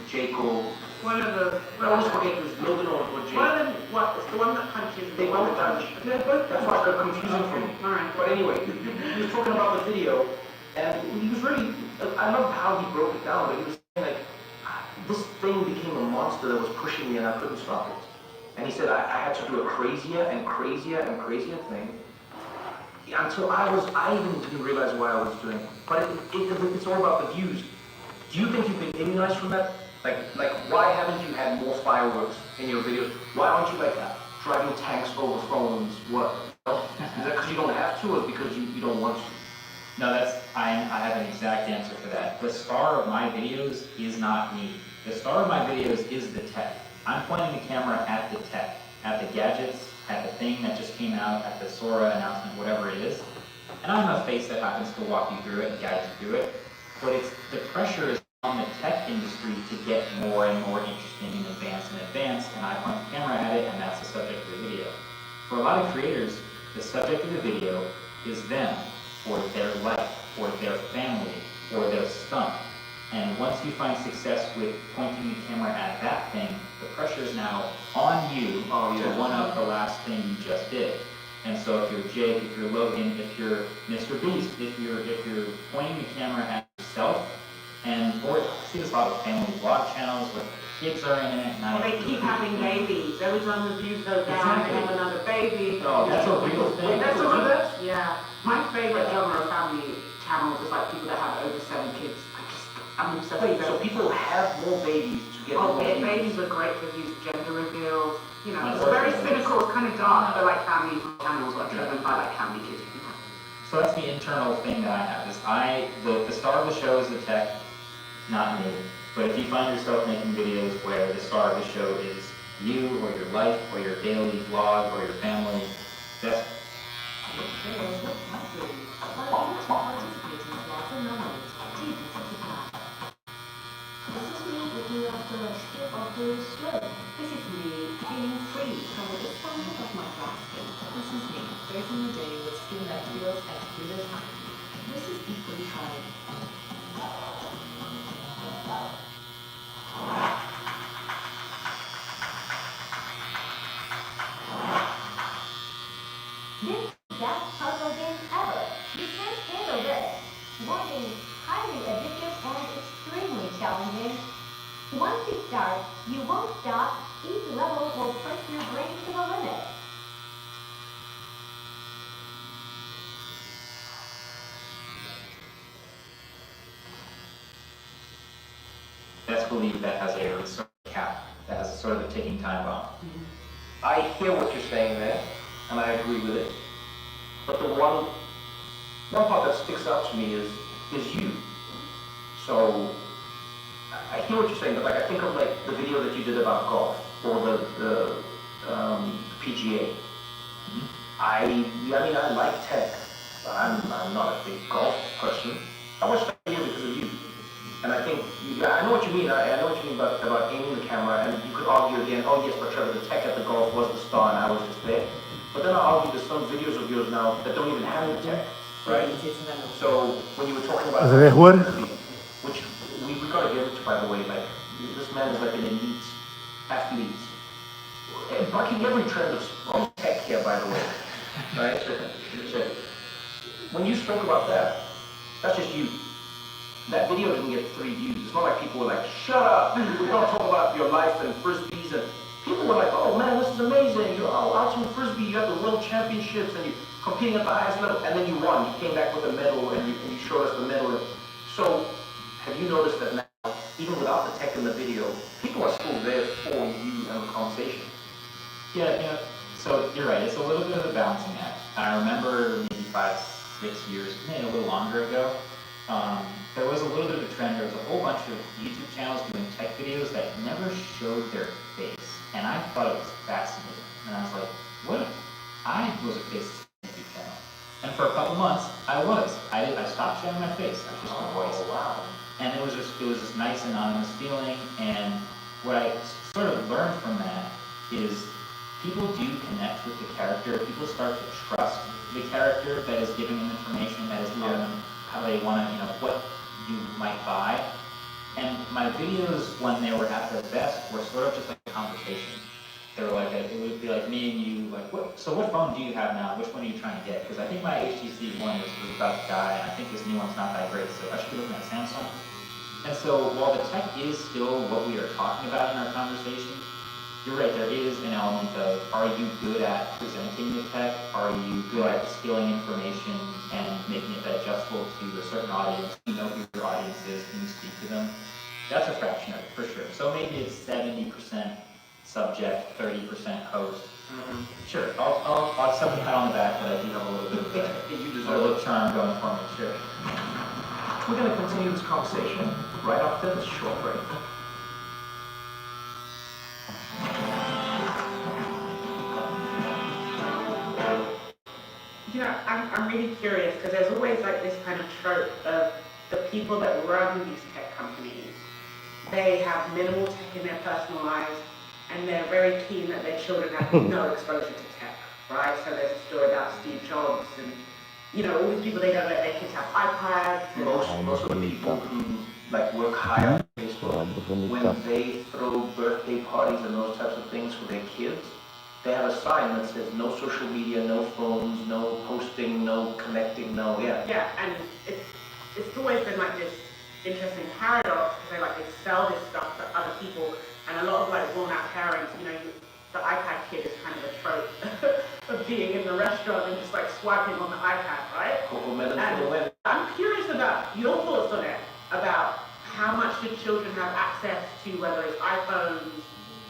Jacob. One of the. I always forget it was Logan or Jacob. One of them, what? It's the one that punches. They both punch. They're both. That's why it got confusing for me. Alright. But anyway, he was talking about the video, and he was really, I loved how he broke it down, but he was saying like, this thing became a monster that was pushing me and I couldn't stop it. And he said I had to do a crazier and crazier and crazier thing until I even didn't realize why I was doing it. But it's all about the views. Do you think you've been immunized from that? Like, why haven't you had more fireworks in your videos? Why aren't you like driving tanks over phones? What? Is that because you don't have to, or because you don't want to? No, I have an exact answer for that. The star of my videos is not me. The star of my videos is the tech. I'm pointing the camera at the tech, at the gadgets, at the thing that just came out, at the Sora announcement, whatever it is. And I'm a face that happens to walk you through it and guide you through it. But the pressure is on the tech industry to get more and more interesting and advance, and I point the camera at it, and that's the subject of the video. For a lot of creators, the subject of the video is them, or their life, or their family, or their stunt. And once you find success with pointing the camera at that thing, the pressure is now on you to one-up the last thing you just did. And so if you're Jake, if you're Logan, if you're Mr. Beast, if you're pointing the camera at yourself, or I see this a lot with family vlog channels where kids are in it. Well, they keep having babies. Every time the views go down, they have another baby. Oh, that's a real thing. That's a real thing? Yeah. My favorite genre of family channels is like people that have over 7 kids. I'm obsessed with So people have more babies to get more babies are great for views, gender reveals. You know, it's very cynical, it's kind of dark, but like family channels are driven by like how many kids you have. So that's the internal thing that I have, is the star of the show is the tech, not me. But if you find yourself making videos where the star of the show is you, or your life, or your daily vlog, or your family, that's... This is me looking after a strip of the slope. This is me feeling free from the discomfort of my grasping. This is me facing the day with skin that feels as good as mine. This is equally trying. This is the best puzzle game ever. You can't handle this. Warning, highly addictive and extremely challenging. Once you start, you won't stop. Each level will push your brain to the limit. Best believe that has a sort of cap, that has a sort of a ticking time bomb. I hear what you're saying there, and I agree with it. But the one part that sticks out to me is you. So I hear what you're saying, but like I think of like the video that you did about golf or the PGA. I mean I like tech, but I'm not a big golf person. I watched that video because of you. And I think, I know what you mean, I know what you mean about aiming the camera, and you could argue again, oh yes, but Trevor, the tech at the golf was the star and I was just there. But then I'll argue there's some videos of yours now that don't even have the tech, right? So when you were talking about which we gotta get into, by the way, like this man is like an elite athlete. Bucking every trend of tech here, by the way. Right? So when you spoke about that, that's just you. That video didn't get 3 views. It's not like people were like, shut up, we don't talk about your life and frisbees. And people were like, oh man, this is amazing. You're ultimate frisbee, you have the world championships and you're competing at the highest level. And then you won. You came back with a medal and you showed us the medal. So have you noticed that now, even without the tech in the video, people are still there for you and the conversation? Yeah, so you're right, it's a little bit of a balancing act. I remember maybe 5, 6 years, maybe a little longer ago, there was a little bit of a trend. There was a whole bunch of YouTube channels doing tech videos that never showed their face. And I thought it was fascinating. And I was like, what if I was a face of a YouTube channel? And for a couple months, I was. I stopped showing my face. I was just a voice. Wow. And it was this nice anonymous feeling. And what I sort of learned from that is people do connect with the character. People start to trust the character that is giving them information, that is telling them how they want to, what you might buy. And my videos, when they were at their best, were sort of just like a conversation. They were like, it would be like me and you, like, what phone do you have now? Which one are you trying to get? Because I think my HTC One was about to die, and I think this new one's not that great, so I should be looking at Samsung. And so while the tech is still what we are talking about in our conversation, you're right, there is an element of, are you good at presenting the tech? Are you good at distilling information and making it digestible to a certain audience? You know who your audience is, can you speak to them? That's a fraction of it, for sure. So maybe it's 70% subject, 30% host. Sure, I'll accept the pat on the back, but I do have a little bit of a little charm going for me, sure. We're going to continue this conversation right after this short break. You know, I'm really curious because there's always like this kind of trope of the people that run these tech companies. They have minimal tech in their personal lives, and they're very keen that their children have no exposure to tech, right? So there's a story about Steve Jobs and, you know, all these people, they don't let their kids have iPads. Most of the people who like work high on Facebook, when they throw birthday parties and those types of things for their kids, they have a sign that says no social media, no phones, no posting, no connecting, no, Yeah, and it's always been like this interesting paradox because they sell this stuff to other people, and a lot of like worn-out parents, you know, the iPad kid is kind of a trope of being in the restaurant and just like swiping on the iPad, right? And I'm curious about your thoughts on it, about how much do children have access to, whether it's iPhones,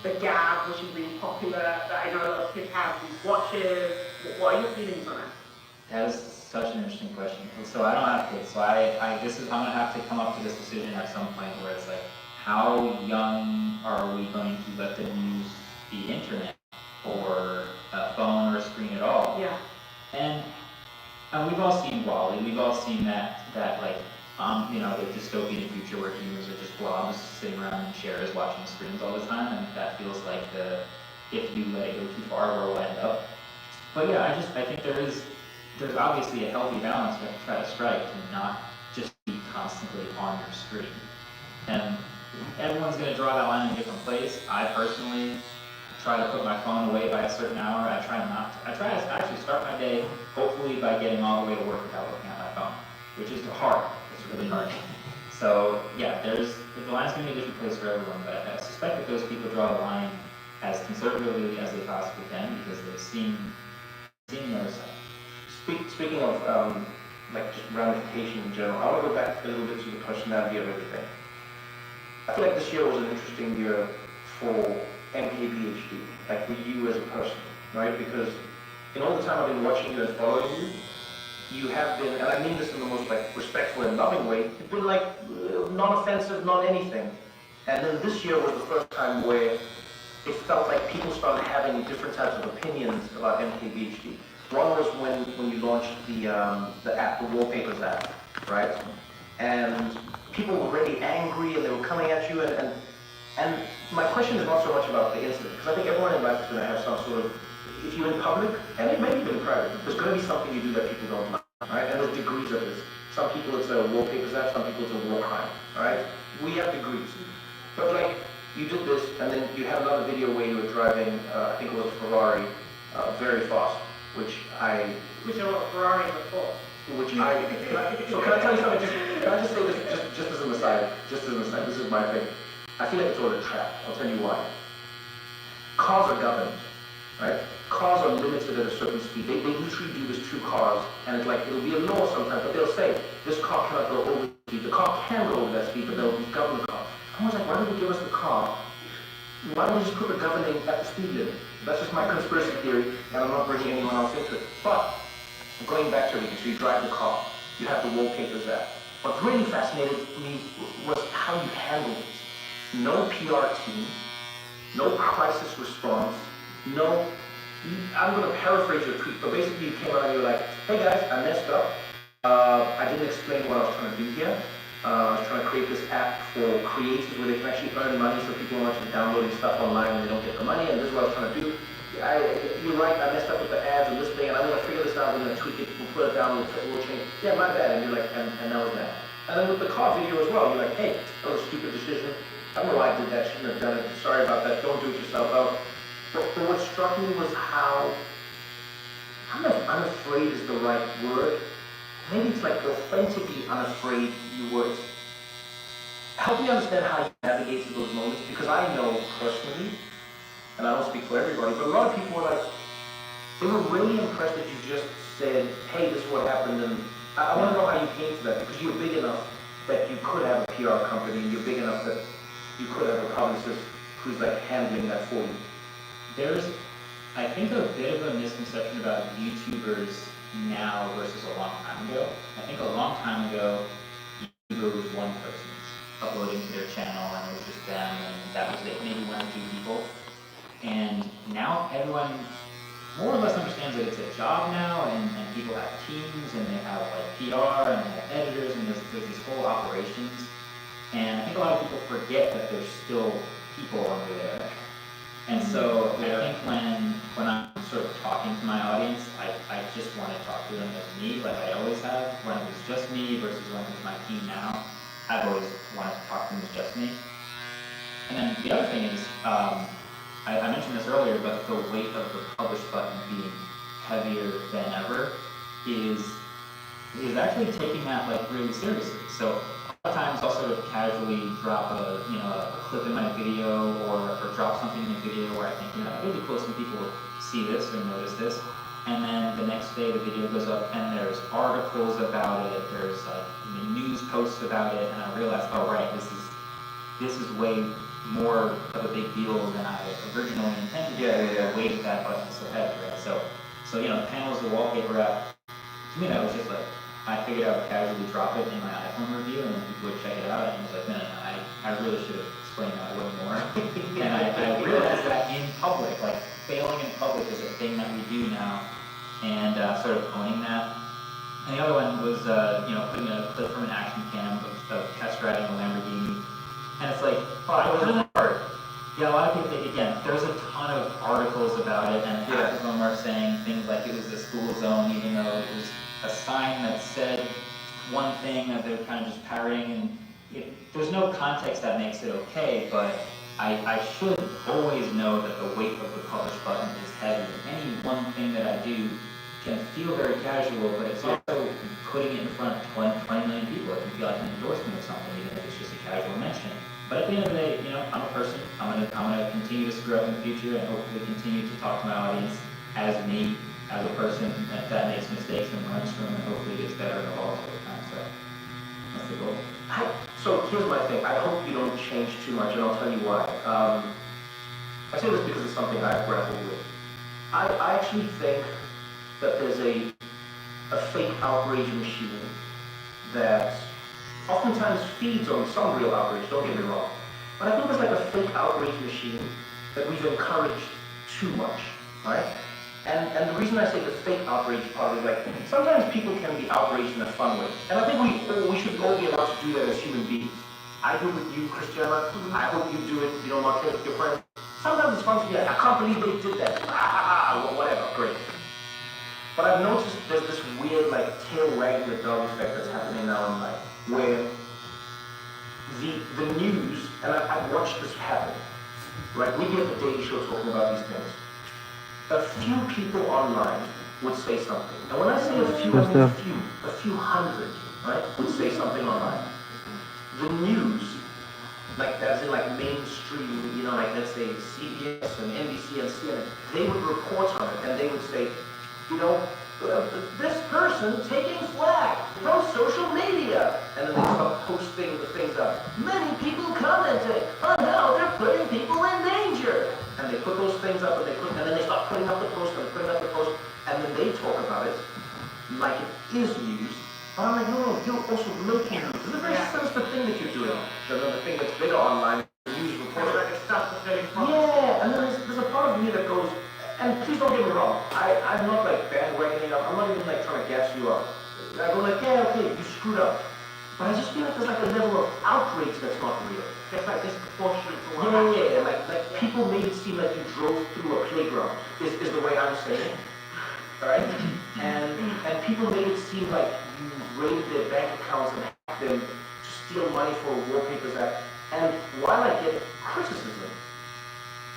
the Gab, which is really popular, that I know a lot of kids have, these watches. What are your feelings on it? That is such an interesting question. So I don't have kids, so I'm gonna have to come up to this decision at some point where it's like, how young are we going to let them use the internet or a phone or a screen at all? Yeah. And we've all seen WALL-E, we've all seen that like, you know, the dystopian future where humans are just blobs sitting around in chairs watching screens all the time, and that feels like if you let it go too far, where we'll end up. But yeah, I think there's obviously a healthy balance we have to try to strike to not just be constantly on your screen. And everyone's going to draw that line in a different place. I personally try to put my phone away by a certain hour. I try to actually start my day, hopefully by getting all the way to work without looking at my phone, which is hard. It's really hard. So yeah, the line's going to be a different place for everyone, but I suspect that those people draw the line as conservatively as they possibly can because they've seen the other side. Speaking of like just ramification in general, I want to go back a little bit to the personality of everything. I feel like this year was an interesting year for MKBHD, like for you as a person, right? Because in all the time I've been watching you and following you, you have been, and I mean this in the most like respectful and loving way, you've been like non-offensive, non-anything. And then this year was the first time where it felt like people started having different types of opinions about MKBHD. One was when you launched the app, the Wallpapers app, right? And people were really angry and they were coming at you and my question is not so much about the incident, because I think everyone in life is going to have some sort of, if you're in public, and it may be in private, there's going to be something you do that people don't like, right? And there's degrees of this. Some people it's a Wallpapers app, some people it's a war crime, right? We have degrees. But like, you did this, and then you had another video where you were driving, I think it was a Ferrari, very fast. Which are what Ferrari before. So can I tell you something? Can I just say this just as an aside? Just as an aside, this is my thing. I feel like it's all a trap. I'll tell you why. Cars are governed, right? Cars are limited at a certain speed. They literally do this to cars, and it's like it'll be a law sometimes, but they'll say this car cannot go over the speed. The car can go over that speed, but they'll govern the car. I was like, why don't they give us the car? Why don't we just put the governing at the speed limit? That's just my conspiracy theory, and I'm not bringing anyone else into it. But, going back to everything, so you drive the car, you have the Wallpapers app. What really fascinated me was how you handled it. No PR team, no crisis response, no, I'm going to paraphrase your tweet, but basically you came out and you were like, hey guys, I messed up. I didn't explain what I was trying to do here. I was trying to create this app for creators where they can actually earn money so people are not just downloading stuff online and they don't get the money, and this is what I was trying to do. You're right, I messed up with the ads and this thing, and I'm going to figure this out, we're going to tweak it, we'll put it down, we'll change. Yeah, my bad, and you're like, and that was that. And then with the car video as well, you're like, hey, that was a stupid decision. I don't know why I did that, shouldn't have done it, sorry about that, don't do it yourself. But what struck me was how, I don't know if unafraid is the right word. Maybe it's like authentically unafraid you were. Help me understand how you navigate through those moments, because I know personally and I don't speak for everybody, but a lot of people were like, they were really impressed that you just said, hey, this is what happened, and I want to know how you came to that, because you're big enough that you could have a PR company, and you're big enough that you could have a publicist who's like handling that for you. There's, I think, a bit of a misconception about YouTubers now versus a long time ago. I think a long time ago, YouTuber was one person uploading to their channel, and it was just them, and that was it, maybe one or two people. And now everyone more or less understands that it's a job now, and people have teams, and they have like PR, and they have editors, and there's these whole operations. And I think a lot of people forget that there's still people under there. And so I think when I'm sort of talking to my audience, I just want to talk to them as me, like I always have. When it was just me versus when it was my team now, I've always wanted to talk to them as just me. And then the other thing is, I mentioned this earlier, but the weight of the publish button being heavier than ever is actually taking that like really seriously. So a lot of times I'll sort of casually drop a clip in my video or drop something in a video where I think, it'd be cool some people will see this or notice this. And then the next day the video goes up and there's articles about it, there's like news posts about it, and I realize, oh right, this is way more of a big deal than I originally intended. The weight of that button is so heavy, right? So the panels, the wallpaper app, to me that was just like, I figured I would casually drop it in my iPhone review and then people would check it out, and I was like, no, I really should have explained that a little more. And I realized that in public, like failing in public is a thing that we do now, and sort of owning that. And the other one was, putting a clip from an action cam of test driving a Lamborghini. And it's like, oh, it wasn't hard. Yeah, a lot of people, again, there's a ton of articles about it, and half of them are saying things like it was a school zone, even though it was a sign that said one thing that they're kind of just parroting, and there's no context that makes it okay, but I should always know that the weight of the publish button is heavy. Any one thing that I do can feel very casual, but it's also putting it in front of 20 million people. It can feel like an endorsement of something, even if it's just a casual mention. But at the end of the day, I'm a person. I'm gonna continue to screw up in the future and hopefully continue to talk to my audience as me, as a person that makes mistakes and learns from them and hopefully gets better and evolves over time. So that's the goal. So here's my thing. I hope you don't change too much, and I'll tell you why. I say this because it's something I've grappled with. I actually think that there's a fake outrage machine that oftentimes feeds on some real outrage, don't get me wrong. But I think there's like a fake outrage machine that we've encouraged too much, right? And the reason I say the fake outrage part is like, sometimes people can be outraged in a fun way. And I think we should all be allowed to do that as human beings. I do it with you, Christiana. I hope you do it, Marquez, with your friends. Sometimes it's fun to be like, I can't believe they did that. Whatever, great. But I've noticed there's this weird like tail wagging the dog effect that's happening now in life, where the news, and I've watched this happen, right? We get the Daily Show talking about these things. A few people online would say something. And when I say a few, I mean a few hundred, right, would say something online. The news, like as in like mainstream, like let's say CBS and NBC and CNN, they would report on it and they would say, this person taking flack from social media. And then they start posting the things up. Many people commented on how they're putting people in danger. And they put those things up and then they start putting up the post and then they talk about it like it is news. But I'm like, no, you're also making news. It's a very sensitive thing that you're doing. The thing that's bigger online, the news reporting. Yeah, and then there's a part of me that goes, and please don't get me wrong, I'm not like bandwagoning up, I'm not even like trying to gas you up. I go like, yeah, okay, you screwed up. But I just feel like there's like a level of outrage that's not real. It's like disproportionate to what happened. Yeah, like people made it seem like you drove through a playground, is the way I'm saying. Alright? And people made it seem like you raided their bank accounts and hacked them to steal money for a Wallpapers Act. And while I get criticism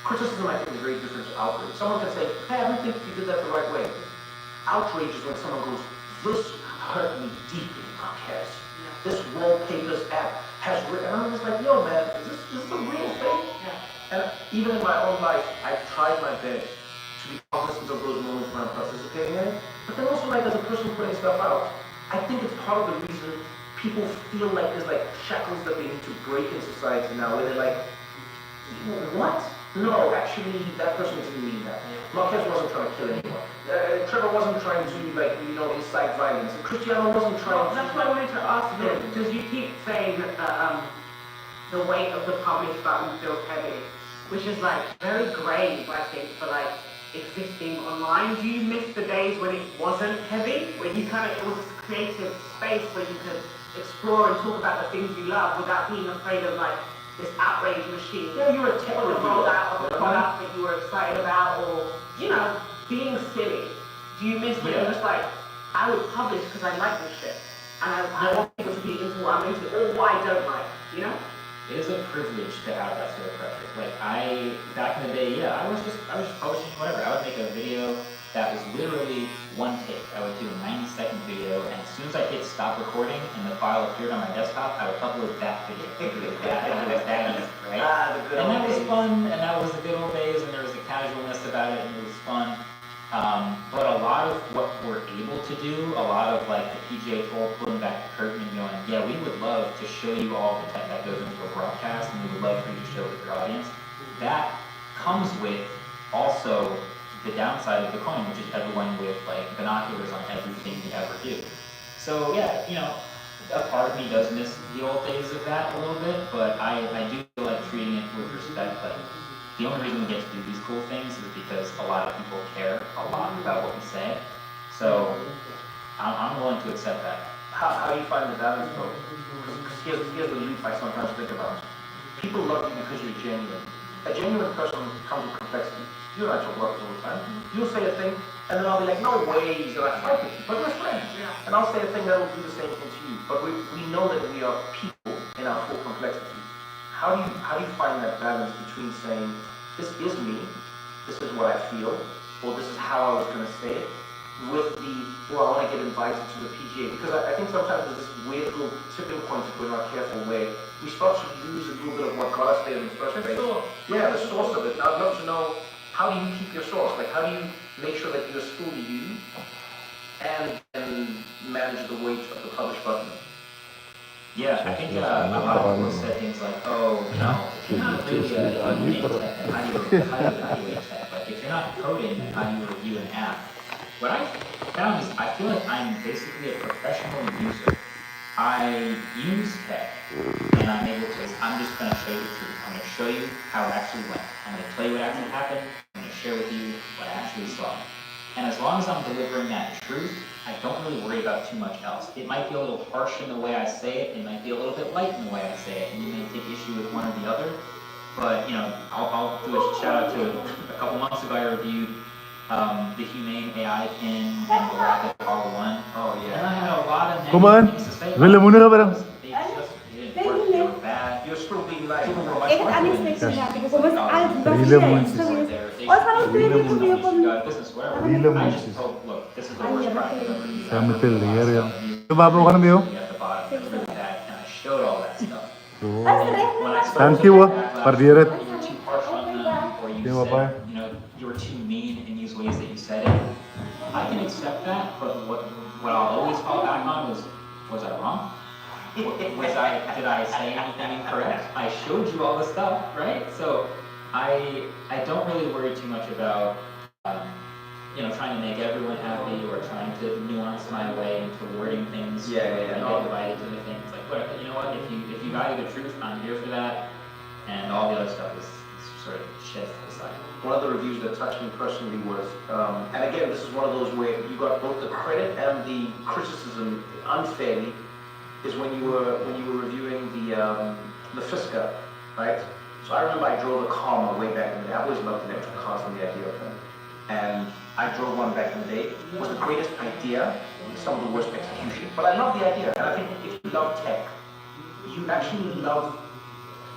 I think is very different to outrage. Someone can say, hey, I don't think you did that the right way. Outrage is when someone goes, this hurt me deeply, Marquez. This Wallpapers app has written, and I'm just like, yo man, is this a real thing? And even in my own life, I've tried my best to be cognizant of those moments when I'm participating in it. But then also, like, as a person putting stuff out, I think it's part of the reason people feel like there's like shackles that they need to break in society now, where they're like, what? No, actually, that person didn't mean that. Marquez wasn't trying to kill anyone. Trevor wasn't trying to, like, incite violence. Cristiano wasn't trying to... That's why I wanted to ask you, because you keep saying that the weight of the published button feels heavy, which is like very grave, I think, for like existing online. Do you miss the days when it wasn't heavy, when you kind of, it was a creative space where you could explore and talk about the things you love without being afraid of like this outrage machine? Yeah, you were a tech or the reviewer. rollout of a product that you were excited about, or, you know, being silly. Do you miss when you're just like, I would publish because I like this shit, and I want people to be into what I'm into, or what I don't like, you know? It is a privilege to have that sort of pressure. Like back in the day, I was just publishing whatever. I would make a video that was literally one take. I would do a 90-second video, and as soon as I hit stop recording and the file appeared on my desktop, I would upload that video. It was that easy, right? And that was fun, and that was the good old days, and there was a casualness about it, and it was fun. But a lot of what we're able to do, a lot of like the PGA Tour pulling back the curtain and going, yeah, we would love to show you all the tech that goes into a broadcast, and we would love for you to share with your audience. That comes with also the downside of the coin, which is everyone with like binoculars on everything you ever do. So yeah, a part of me does miss the old days of that a little bit, but I do feel like treating it with respect. Like, the only reason we get to do these cool things is because a lot of people care a lot about what we say. So I'm willing to accept that. How do you find the balance, though? Because here's the loop I sometimes think about. People love you because you're genuine. A genuine person comes with complexity. You and I talk about this all the time. You'll say a thing, and then I'll be like, no way, and I fight with you, but we're friends. Yeah. And I'll say a thing that will do the same thing to you. But we know that we are people in our full complexity. How do you find that balance between saying, this is me, this is what I feel, or this is how I was going to say it, with I want to get invited to the PGA? Because I think sometimes there's this weird little tipping point if we're not careful where we start to lose a little bit of what got us there in the first place. Yeah, the source of it. I'd love to know, how do you keep your source? Like, how do you make sure that you're still you and manage the weight of the publish button? Yeah, I think a lot of people said things like, oh, if you're not really a tech, then how do you evaluate tech? Like, if you're not coding, then how do you review an app? What I found is I feel like I'm basically a professional user. I use tech, and I'm just going to show you the truth. I'm going to show you how it actually went. I'm going to tell you what actually happened. I'm going to share with you what I actually saw. And as long as I'm delivering that truth, I don't really worry about too much else. It might be a little harsh in the way I say it. It might be a little bit light in the way I say it. And you may take issue with one or the other. But, I'll do a shout out to a couple months ago I reviewed the Humane AI pin and the Rapid Apollo 1. Oh, yeah. And I had a lot of negative things to say about Willem, moet nog hebben. They just didn't work. They were bad. You're still being nice. Ik heb aan niks gedaan. Ik kom eens uit de Willem, Wat gaan we doen? Ik probeer van... Willem, I just hope, look, this is the worst product I've ever used. Saya mesti leren ya. Coba apa kan Bio? At the bottom, it was that, and I showed all that stuff. Tuh. When I spoke Thank you, to waardeer het. you were too harsh on them, or you Yeah, bye. said, you were too mean in these ways that you said it. I can accept that, but what I'll always fall back on was I wrong? Did I say anything incorrect? I showed you all the stuff, right? So I don't really worry too much about trying to make everyone happy or trying to nuance my way into wording things. And get divided to the things. Like, but you know what? If you value the truth, I'm here for that, and all the other stuff is sort of shit to the side. One of the reviews that touched me personally was, and again, this is one of those where you got both the credit and the criticism unfairly, is when you were reviewing the Fisker, right? So I remember I drove a Karma way back in the day. I always loved electric cars and the idea of them. And I drove one back in the day. It was the greatest idea, some of the worst execution. But I love the idea, and I think if you love tech, you actually love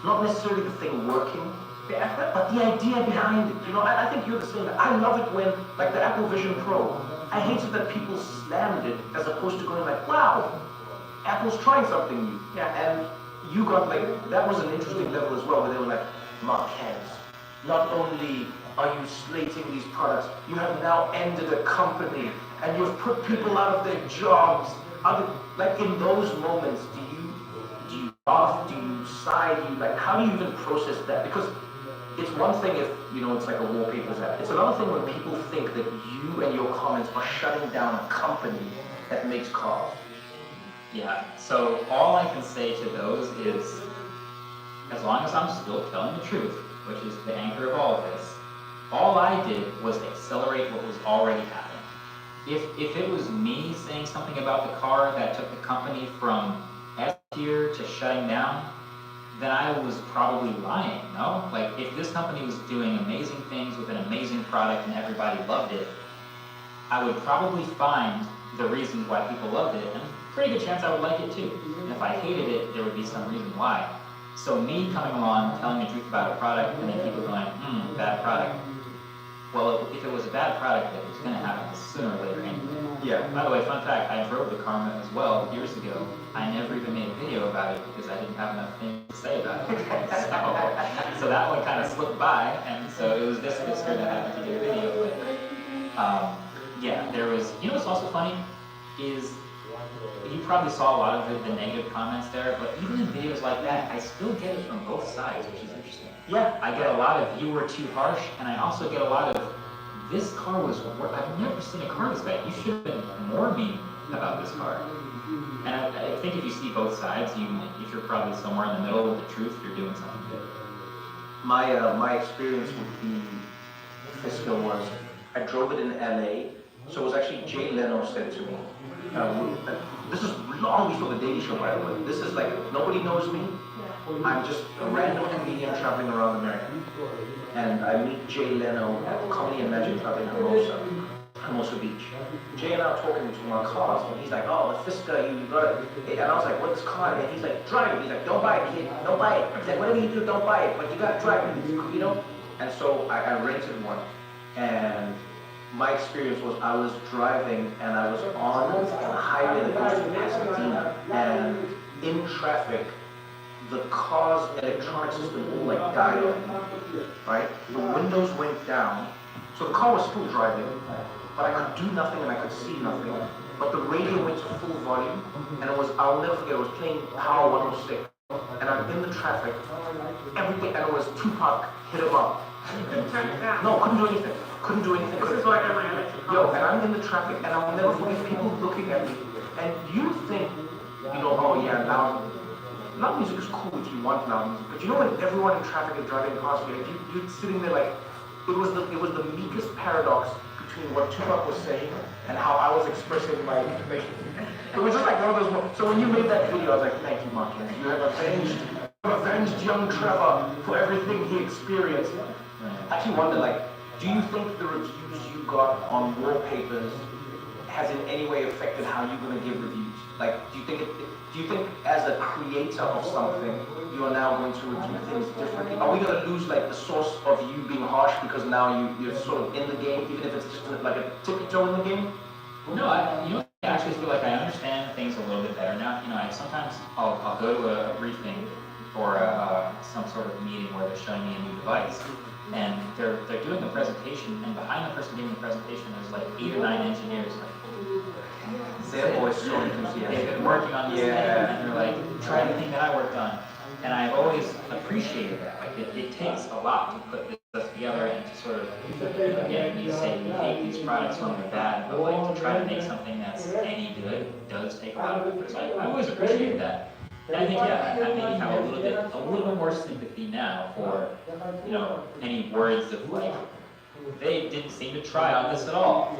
not necessarily the thing working, but the idea behind it. I think you're the same. I love it when, like the Apple Vision Pro, I hated that people slammed it as opposed to going like, wow, Apple's trying something new. Yeah. And you got like, that was an interesting level as well, where they were like, Marquez, not only are you slating these products, you have now ended a company and you've put people out of their jobs. Like in those moments, do you laugh, do you sigh, how do you even process that? Because it's one thing if, it's like a wallpapers app. It's another thing when people think that you and your comments are shutting down a company that makes cars. Yeah, so all I can say to those is, as long as I'm still telling the truth, which is the anchor of all of this, all I did was accelerate what was already happening. If it was me saying something about the car that took the company from S tier to shutting down, then I was probably lying, no? Like, if this company was doing amazing things with an amazing product and everybody loved it, I would probably find the reasons why people loved it, and pretty good chance I would like it too. And if I hated it, there would be some reason why. So me coming along, telling the truth about a product, and then people going, bad product. Well, if it was a bad product, it was going to happen sooner or later anyway. Yeah. By the way, fun fact, I drove the Karma as well years ago. I never even made a video about it because I didn't have enough things to say about it. So that one kind of slipped by, and so it was this Fisker that happened to do a video. But yeah, there was, what's also funny is you probably saw a lot of the negative comments there, but even in videos like that, I still get it from both sides, which is interesting. Yeah. I get a lot of you were too harsh, and I also get a lot of this car was, I've never seen a car this bad. You should have been more mean about this car. And I think if you see both sides, if you're probably somewhere in the middle with the truth, you're doing something good. My experience with the Fisker was, I drove it in LA, so it was actually Jay Leno said to me, this is long before the Daily Show, by the way. This is like, nobody knows me. I'm just a random comedian traveling around America. And I meet Jay Leno at the Comedy and Magic Club in Hermosa Beach. Jay and I are talking between our cars, and he's like, oh, the Fisker, you got it. And I was like, what's this car? And he's like, drive it. He's like, don't buy it, kid, don't buy it. He's like, whatever you do, don't buy it, but you gotta drive it, And so I rented one, and my experience was I was driving and I was on a highway that goes to Pasadena, and in traffic, the car's electronic system all like died on me, right? The windows went down, so the car was still driving, but I could do nothing and I could see nothing. But the radio went to full volume, and I'll never forget, it was playing Power 106, and I'm in the traffic, everything, and it was Tupac, Hit 'Em Up. You couldn't turn it down. No, couldn't do anything. This is why I got my electric car. Yo, and I'm in the traffic, and I'll never forget people looking at me, and you think, oh yeah, loud music is cool if you want loud music, but when everyone in traffic is driving past you, you're sitting there like, it was the meekest paradox between what Tupac was saying and how I was expressing my information. It was just like one of those moments. So when you made that video, I was like, thank you, Marcus. You have avenged young Trevor for everything he experienced. I actually wonder, do you think the reviews you got on wallpapers has in any way affected how you're going to give reviews? Do you think as a creator of something, you are now going to review things differently? Are we going to lose the source of you being harsh because now you're sort of in the game, even if it's just like a tippy toe in the game? No, I actually feel like I understand things a little bit better now. Sometimes I'll go to a briefing or some sort of meeting where they're showing me a new device, and they're doing a presentation, and behind the person giving the presentation, there's 8 or 9 engineers. They're always so enthusiastic. They've been working on this thing, and they're try anything that I worked on. And I've always appreciated that. It takes a lot to put this stuff together and to sort of, you say you hate these products when they're bad, but to try to make something that's any good does take a lot of effort. So I always appreciated that. And I think, I maybe have a little bit more sympathy now for, any words of they didn't seem to try on this at all.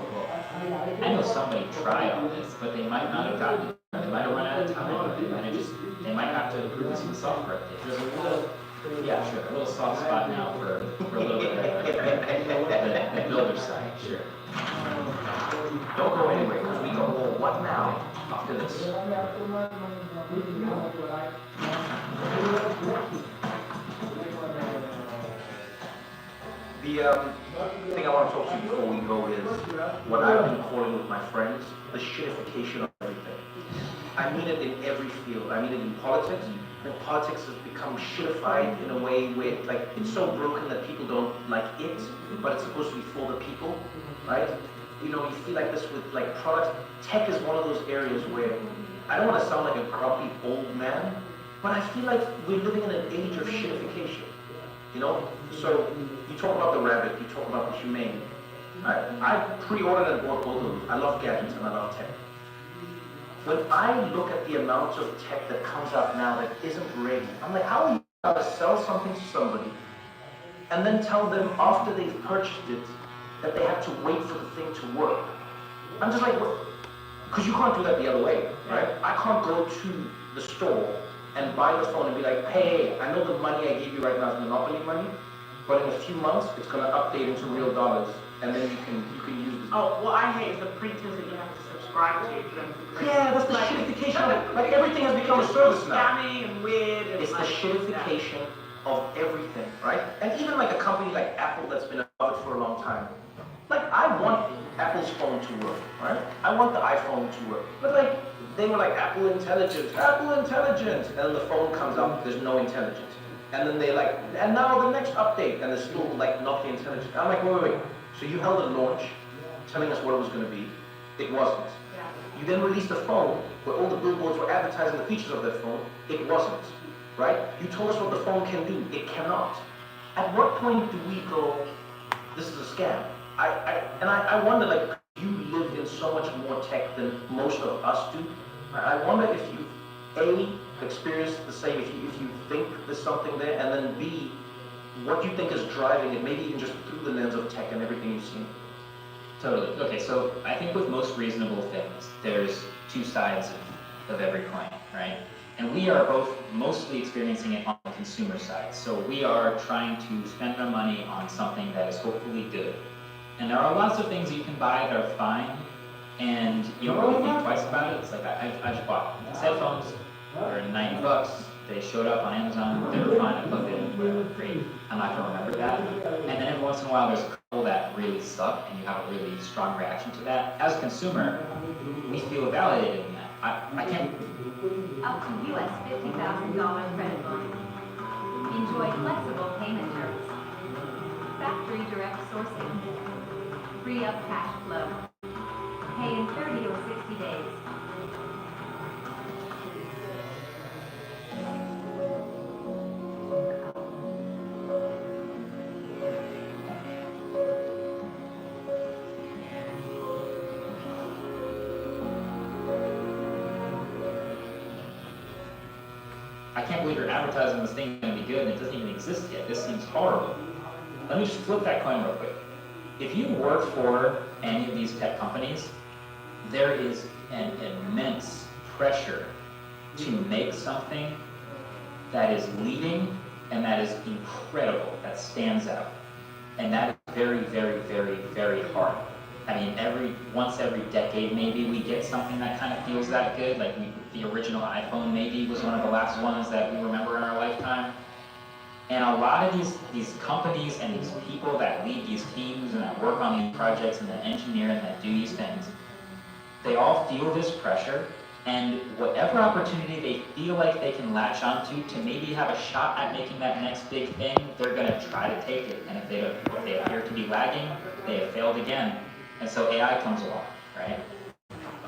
I know somebody tried on this, but they might not have gotten it. They might have run out of time. They might have to improve some software updates. There's a little soft spot now for a little bit of the builder side, sure. Don't go anywhere, because we got more What Now after this. The thing I want to talk to you before we go is what I've been calling with my friends the shitification of everything. I mean it in every field. I mean it in politics. And politics has become shitified in a way where like it's so broken that people don't like it, but it's supposed to be for the people, right? You know, you feel like this with like products. Tech is one of those areas where I don't want to sound like a grumpy old man, but I feel like we're living in an age of shitification. You know, so you talk about the rabbit, you talk about the humane. I pre-ordered and bought both of them. I love gadgets and I love tech. When I look at the amount of tech that comes out now that isn't ready, I'm like, how are you going to sell something to somebody and then tell them after they've purchased it that they have to wait for the thing to work? I'm just like, because you can't do that the other way, right? I can't go to the store and buy the phone and be like, hey, I know the money I gave you right now is monopoly money, but in a few months it's going to update into real dollars, and then you can use it. Oh, what I hate is the printers that you have to subscribe to for them to print. Yeah, that's the shitification of it. Like everything has become a service now. Scammy and weird. And It's the like, shitification of everything, right? And even like a company like Apple that's been above it for a long time. Like I want Apple's phone to work, right? I want the iPhone to work. But like they were like Apple Intelligence, and then the phone comes out, there's no intelligence. And then they like, and now the next update, and there's still like not the intelligence. I'm like, wait. So you held a launch telling us what it was going to be. It wasn't. You then released a phone where all the billboards were advertising the features of that phone. It wasn't, right? You told us what the phone can do. It cannot. At what point do we go, this is a scam? I wonder, like, you live in so much more tech than most of us do. I wonder if you, A, experienced the same, if you think there's something there, and then B, what you think is driving it, maybe even just through the lens of tech and everything you've seen. Totally. Okay, so I think with most reasonable things, there's two sides of every coin, right? And we are both mostly experiencing it on the consumer side. So we are trying to spend our money on something that is hopefully good. And there are lots of things you can buy that are fine, and you don't really think twice about it. It's like, I just bought these headphones, they're $90. They showed up on Amazon, they were fine, I plugged it in, whatever, great. I'm not gonna remember that. And then every once in a while there's a couple that really suck and you have a really strong reaction to that. As a consumer, we feel validated in that. I can't. Up to US $50,000 credit line. Enjoy flexible payment terms. Factory direct sourcing. Free up cash flow. Pay in 30 or 60 days. I can't believe you're advertising this thing is going to be good and it doesn't even exist yet. This seems horrible. Let me just flip that coin real quick. If you work for any of these tech companies, there is an immense pressure to make something that is leading and that is incredible, that stands out. And that is very, very, very, very hard. I mean, once every decade, maybe we get something that kind of feels that good. Like the original iPhone maybe was one of the last ones that we remember in our lifetime. And a lot of these companies and these people that lead these teams and that work on these projects and that engineer and that do these things, they all feel this pressure. And whatever opportunity they feel like they can latch onto to maybe have a shot at making that next big thing, they're going to try to take it. And if they appear to be lagging, they have failed again. And so AI comes along, right?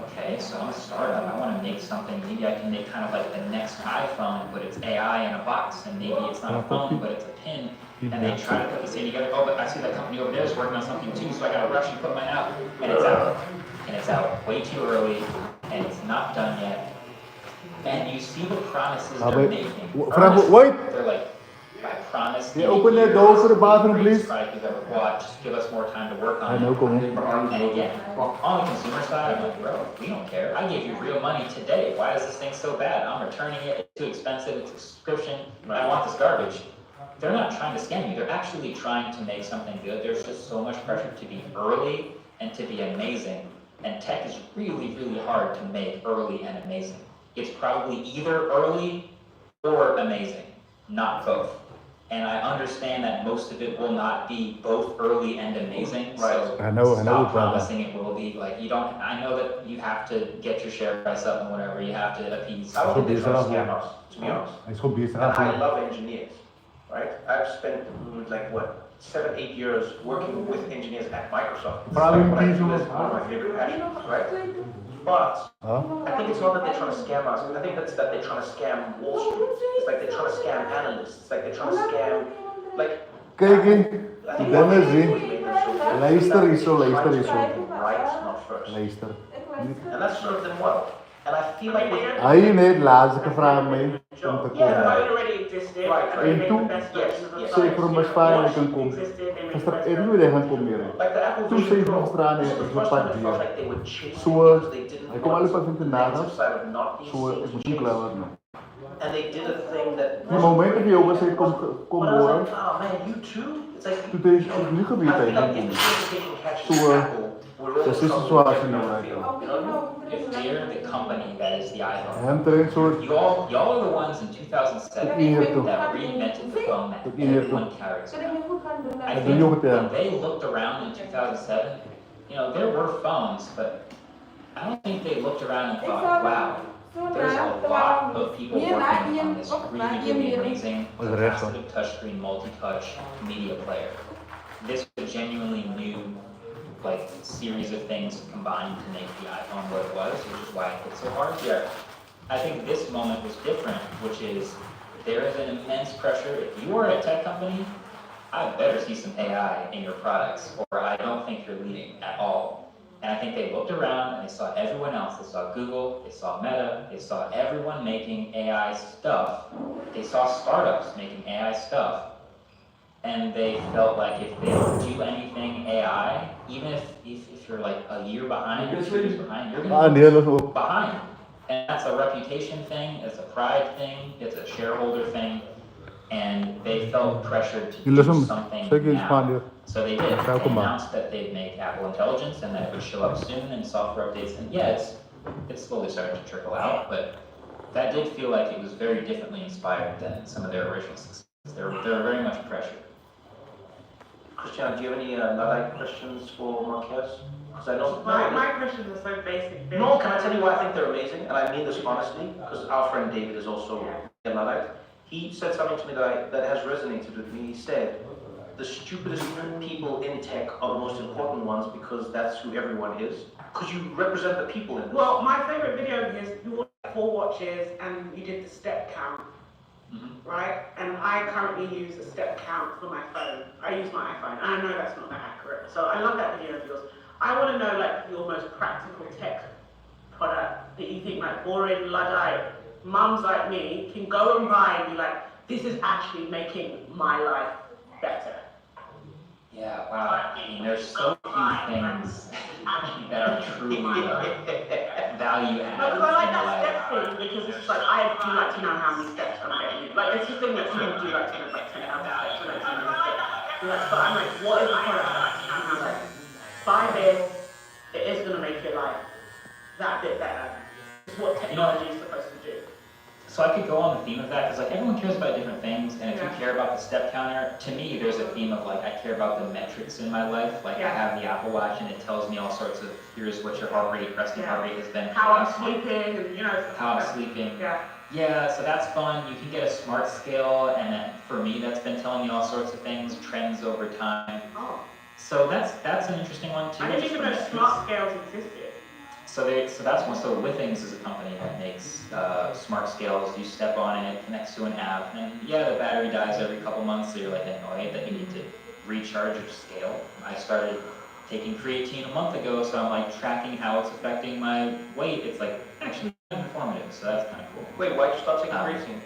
Okay, so I'm a startup. I want to make something. Maybe I can make kind of like the next iPhone, but it's AI in a box, and maybe it's not a phone, but it's a pin. And they try to put this thing together. Oh, but I see that company over there is working on something too, so I got to rush and put mine out. And it's out. And it's out way too early, and it's not done yet. And you see the promises they're making. Wait. They're like, I promise. Yeah, open that door for the bathroom, please. Product you've ever bought. Just give us more time to work on it. I know, come on. And again, on the consumer side, I'm like, bro, we don't care. I gave you real money today. Why is this thing so bad? I'm returning it. It's too expensive. It's a subscription. I want this garbage. They're not trying to scam you. They're actually trying to make something good. There's just so much pressure to be early and to be amazing. And tech is really, really hard to make early and amazing. It's probably either early or amazing, not both. And I understand that most of it will not be both early and amazing, so Right. I know stop about that. promising it will be. Like, you don't, I know that you have to get your share price up and whatever, you have to appease. I don't think they're trying to Bizar, scam us, to be honest. Hij is gewoon bezig And I aan love engineers, right? I've spent like what, 7, 8 years working with engineers at Microsoft. It's Probably like what I do reasonable. is one of my favorite passions, right? But Huh? I think it's not that they're trying to scam us. I think that's that they're trying to scam Wall Street. It's like they're trying to scam analysts. It's like they're trying to scam, like. Kijk, I think Dennis, what made them so good is luister that eens zo, they try luister to eens do zo. everything right, not first. Luister. And that served them well. And I feel like they. Hij heeft laatst gevraagd mij om te Yeah, the komen. phone already existed, Right, and right. they En made toen, the best version of the zeker phone. om mijn vader Watch kan komen. existed, they made Dus the dat best er version. nu weer gaan komen. Like the Apple Toen Vision zei Pro. ik gestraan This in is the het first time it pad felt weer. like they were chasing Zo, because they didn't ik kom alle want pas in de the nagels. negative side of not being Zo, ik seen moet to niet klaar change. worden. And they did a thing that. Die moment dat je jongens zei, kom But I was horen. like, oh man, you too? It's like. Toen deed ik nu gebied I feel tegen like if hem. the certification catches Zo, Apple, we're all dat is in de trouble situatie with nou, every right? field, you know? If they're the company that is the iPhone, Hem erin soort. y'all are the ones in 2007 Hier toe. that reinvented the phone that Tot hier toe. everyone carries. I Dat think doe je het, ja. when they looked around in 2007, you know, there were phones, but I don't think they looked around and thought, wow, there's a lot of people working on this really, really amazing Wat is de rest dan? capacitive touchscreen multi-touch media player. This was a genuinely new, like, series of things combined to make the iPhone what it was, which is why it hit so hard. Yeah. I think this moment was different, which is there is an immense pressure. If you are a tech company, I better see some AI in your products, or I don't think you're leading at all. And I think they looked around and they saw everyone else. They saw Google, they saw Meta, they saw everyone making AI stuff. They saw startups making AI stuff. And they felt like if they don't do anything AI, even if you're like a year behind, 2 years behind, you're Ah, gonna nee, be dat is ook. behind. And that's a reputation thing, it's a pride thing, it's a shareholder thing. And they felt pressured to Je do lust hem something zeker iets van now. je. So they did. Dat zou They ik hem announced that they'd make Apple Intelligence and that it would show up soon and software updates. And yeah, it's slowly starting to trickle out, but that did feel like it was very differently inspired than some of their original successes. They were very much pressured. Christian, do you have any Luddite questions for Marquez? Because I know. My questions are so basic. No, can I tell you why I think they're amazing? And I mean this honestly, because our friend David is also a Luddite. He said something to me that has resonated with me. He said, the stupidest people in tech are the most important ones because that's who everyone is. Because you represent the people in this. Well, my favorite video is you had 4 watches and you did the step count, right? And I currently use a step count for my phone. I use my iPhone. And I know that's not that accurate. So I love that video of yours. I want to know like your most practical tech product that you think like boring Luddite mums like me can go and buy and be like, this is actually making my life better. Yeah, wow. I mean, there's so few things that are truly value added. No, because I like that step thing because it's like I do like to know how many steps I'm getting. Like it's the thing that people do like to know like 10,000 steps or like 10,000 steps. Like, but I'm like, what is the product that actually can like buy this? It is gonna make your life that bit better. It's what technology is supposed to do. So I could go on the theme of that, because like everyone cares about different things, and if you care about the step counter, to me there's a theme of like I care about the metrics in my life. Like I have the Apple Watch and it tells me all sorts of, here's what your heart rate, resting heart rate has been. How I'm sleeping and you know. How I'm sleeping. Yeah. Yeah, so that's fun. You can get a smart scale, and then for me that's been telling me all sorts of things, trends over time. Oh. So that's an interesting one too. I didn't even know smart scales existed. So that's one. So Withings is a company that makes smart scales. You step on it, it connects to an app, and yeah, the battery dies every couple months, so you're like annoyed that you need to recharge your scale. I started taking creatine a month ago, so I'm like tracking how it's affecting my weight. It's like actually informative, so that's kind of cool. Wait, why'd you stop taking creatine?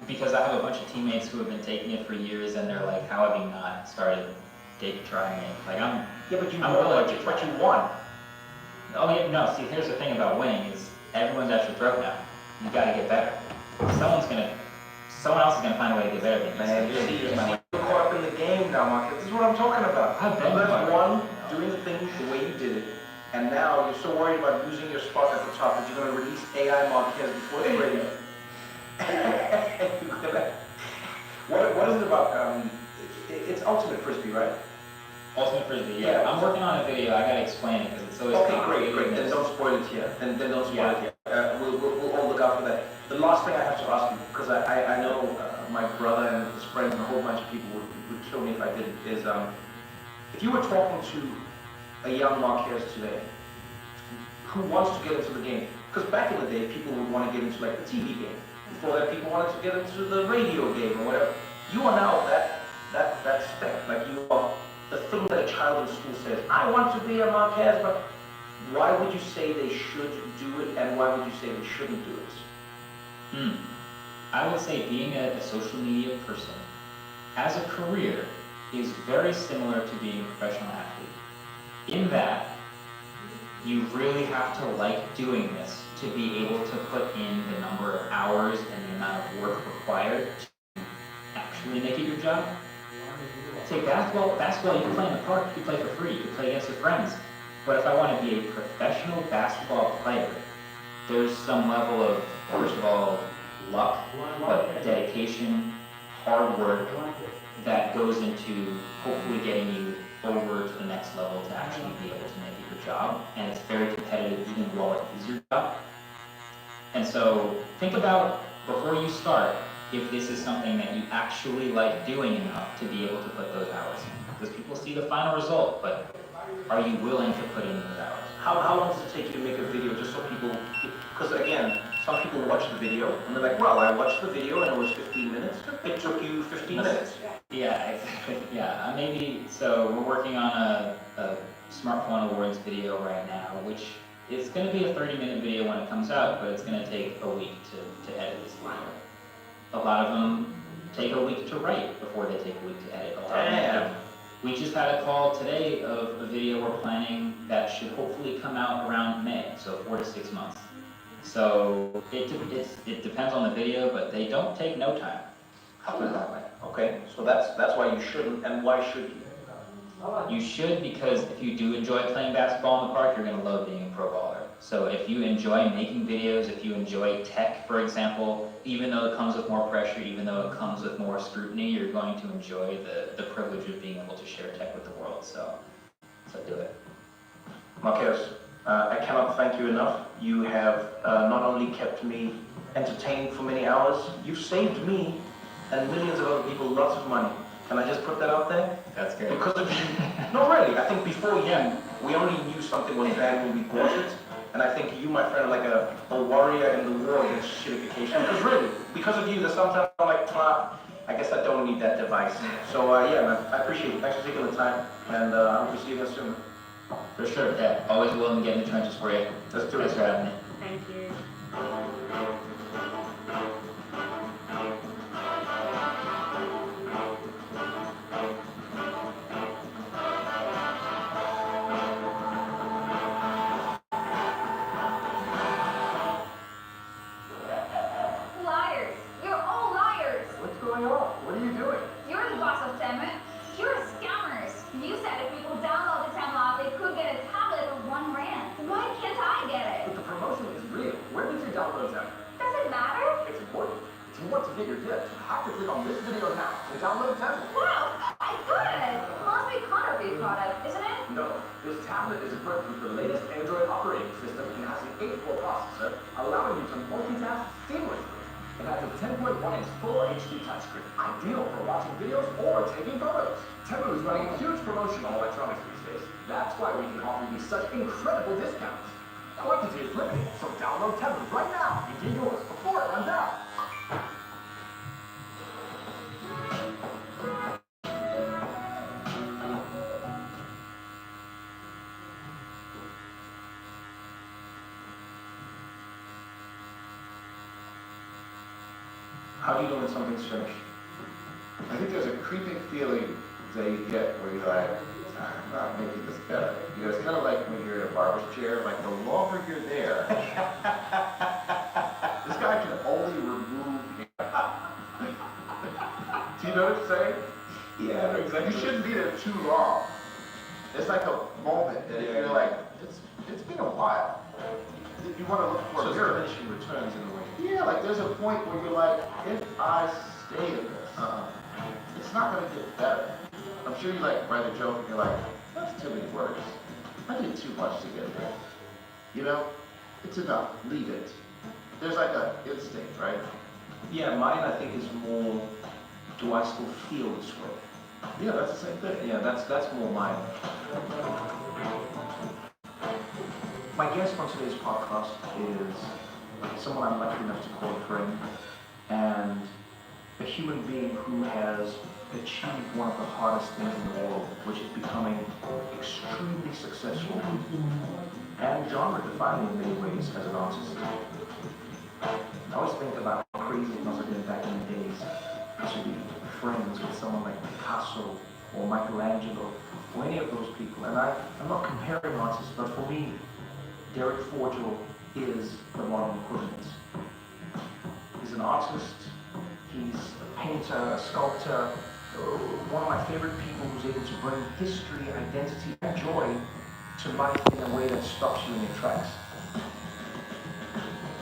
Because I have a bunch of teammates who have been taking it for years, and they're like, "How have you not started trying it?" Like I'm. Yeah, but I'm willing to but try. you won. Oh yeah, no, see here's the thing about winning is everyone's at your throat now. You gotta get better. Someone else is gonna find a way to get better than you. Man, you see, you're caught up in the game now, Marcus. This is what I'm talking about. I've been You caught up. won, doing things the way you did it, and now you're so worried about losing your spot at the top that you're gonna release AI Marquez before it's ready. What is it about, it's ultimate frisbee, right? Ultimate Frisbee, Yeah. I'm working on a video, I gotta explain it, because it's always Okay, complicated. great. Then don't spoil it here. Then don't spoil Yeah. it here. We'll all look out for that. The last thing I have to ask you, because I know my brother and his friends and a whole bunch of people would kill me if I didn't, is if you were talking to a young Marquez today who wants to get into the game, because back in the day people would want to get into like the TV game. Before that people wanted to get into the radio game or whatever. You are now that step. Like you are the thing that a child in school says, I want to be a Marquez, but why would you say they should do it and why would you say they shouldn't do it? I would say being a social media person as a career is very similar to being a professional athlete. In that, you really have to like doing this to be able to put in the number of hours and the amount of work required to actually make it your job. Take basketball you can play in the park, you can play for free, you can play against your friends. But if I want to be a professional basketball player, there's some level of, first of all, luck, but dedication, hard work that goes into hopefully getting you over to the next level to actually be able to make it your job. And it's very competitive even while it is your job. And so think about, before you start, if this is something that you actually like doing enough to be able to put those hours in. Because people see the final result, but are you willing to put in those hours? How long does it take you to make a video just so people, because again, some people watch the video and they're like, well, I watched the video and it was 15 minutes. It took you 15 minutes. Yeah, exactly. Yeah, maybe, so we're working on a smartphone awards video right now, which is going to be a 30-minute video when it comes out, but it's going to take a week to edit this video. A lot of them take a week to write before they take a week to edit. We just had a call today of a video we're planning that should hopefully come out around May, so 4 to 6 months. So it depends on the video, but they don't take no time. I'll put it that way. Okay, so that's why you shouldn't, and why should you? You should, because if you do enjoy playing basketball in the park, you're going to love being a pro baller. So if you enjoy making videos, if you enjoy tech, for example, even though it comes with more pressure, even though it comes with more scrutiny, you're going to enjoy the privilege of being able to share tech with the world. So do it. Marquez, I cannot thank you enough. You have not only kept me entertained for many hours, you've saved me and millions of other people lots of money. Can I just put that out there? That's good. Because of you. No, really. I think before you, we only knew something was bad when we bought it. And I think you, my friend, are like a warrior in the war against shitification. Because really, because of you, there's sometimes I'm like, I guess I don't need that device. So yeah, man, I appreciate it. Thanks for taking the time. And I hope to see you again soon. For sure, yeah. Always willing to get in the trenches for you. Let's do it. Thanks for having me. Thank you. Liars! You're all liars! What's going on? What are you doing? You're the boss of Temet. You're scammers. You said if people download the Temet app, they could get a tablet for $1 grand. Why can't I get it? But the promotion is real. Where did you download that? Does it matter? It's important. If you want to get your gift, you have to click on this video now to download a tablet. Wow, I got it. Must be counterfeit product, isn't it? No, this tablet is equipped with the latest Android operating system and has an 8-core processor, allowing you to multitask seamlessly. It has a 10.1-inch full HD touchscreen, ideal for watching videos or taking photos. Temu is running a huge promotion on electronics these days. That's why we can offer you such incredible discounts. Quantity is limited, so download Temu right now and get yours before it runs out. How do you know when something's finished? I think there's a creeping feeling that you get where you're like, I'm not making this better. You know, it's kind of like when you're in a barber's chair, like the longer you're there, this guy can only remove Do you know what I'm saying? Yeah, exactly. You shouldn't be there too long. It's like a moment that you're like, it's been a while. You want to look for a mirror. Diminishing returns in a way. Yeah, like there's a point where you're like, if I stay in this, it's not gonna get better. I'm sure you like write a joke and you're like, that's too many words. I did too much to get there. You know, it's enough, leave it. There's like an instinct, right? Yeah, mine I think is more, do I still feel this way? Yeah, that's the same thing. Yeah, that's more mine. My guest on today's podcast is someone I'm lucky enough to call a friend, and a human being who has achieved one of the hardest things in the world, which is becoming extremely successful and genre-defining in many ways as an artist. I always think about how crazy it must have been back in the days to be friends with someone like Picasso or Michelangelo or any of those people. And I'm not comparing artists, but for me, Derek Forgel is the modern equivalent. He's an artist, he's a painter, a sculptor, one of my favorite people who's able to bring history, identity, and joy to life in a way that stops you in your tracks.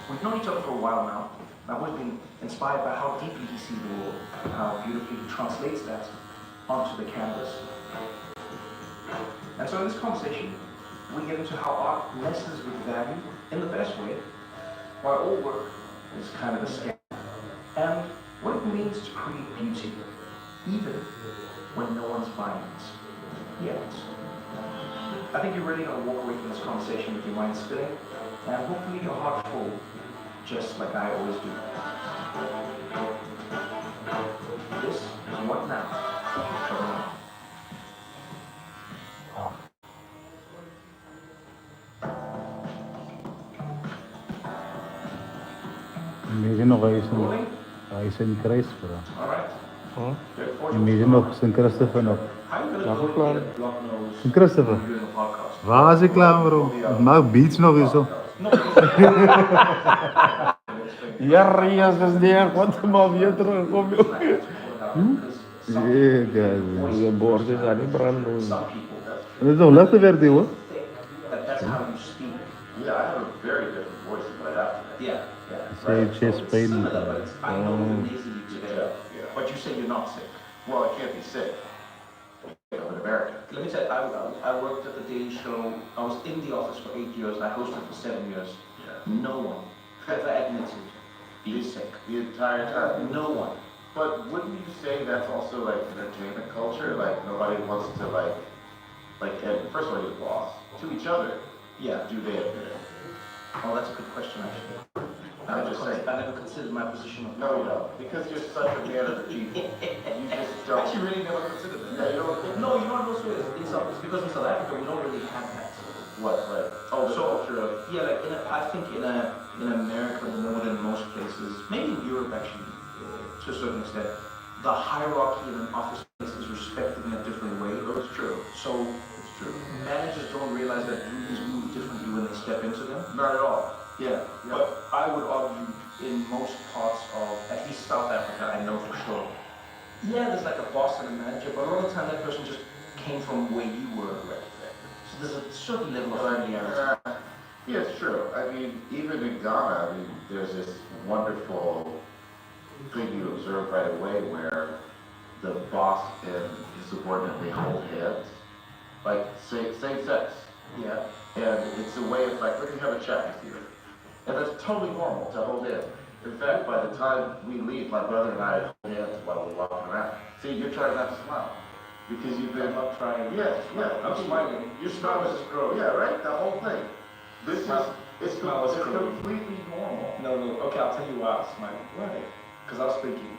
We've known each other for a while now. I've always been inspired by how deeply he sees the world and how beautifully he translates that onto the canvas. And so in this conversation, we get into how art lessens with value in the best way, while all work is kind of a scam, and what it means to create beauty, even when no one's buying it yet. I think you're really going to walk away from this conversation with your mind spinning, and hopefully your heart full, just like I always do. This is What Now? Imagine nog hij is in Christ, bro. Alright. Imagine nog St. Christopher nog. How are you going to go get block nose St. Christopher. doing a podcast? Waar is ik klaar, bro? Ik maak beats nog eens zo. Ja, Rias is neer, wat maar weer terug, kom je. Ja, guys. Je bord is aan die branden. Dat is toch lekker werk, hoor. That's how you speak. Yeah, I have a very different voice than what I have today. Yeah. Say chest pain. Similar, but I know you're nasally today. But you say you're not sick. Well, I can't be sick. I'm in America. Let me tell you, I worked at the Daily Show. I was in the office for 8 years. I hosted for 7 years. Yeah. No one ever admitted being sick. The entire time. No one. But wouldn't you say that's also like entertainment culture? Like nobody wants to and first of all, you're the boss. To each other, Yeah. do they admit it? Oh, that's a good question, actually. I'm just saying. I never considered my position of No, you don't. Because you're such a man of the people. You just don't. Actually, really never considered that. Yeah, you don't. No, you know what also is? It's because in South Africa, we don't really have that. What? Like, oh, the culture of. Yeah, like I think in America more than most places, maybe in Europe actually, to a certain extent, the hierarchy in an office space is respected in a different way. Oh, it's true. So It's true. managers don't realize that duties move differently when they step into them. Not at all. Yeah, but I would argue in most parts of at least South Africa, I know for sure. Yeah, there's like a boss and a manager, but a lot of the time that person just came from where you were. Right? So there's a certain level of familiarity. Yeah, it's true. I mean, even in Ghana, I mean, there's this wonderful thing you observe right away where the boss and his subordinate, they hold hands, like same sex. Yeah. And it's a way of like, let me have a chat with you. And that's totally normal to hold hands. In fact, by the time we leave, my brother and I hold hands while we're walking around. See, you're trying not to smile. Because you've been. I'm not trying. Yeah. I'm smiling. Your smile is gross. Yeah, right? The whole thing. This is, it's completely normal. No, okay, I'll tell you why I was smiling. Right. Because I was thinking,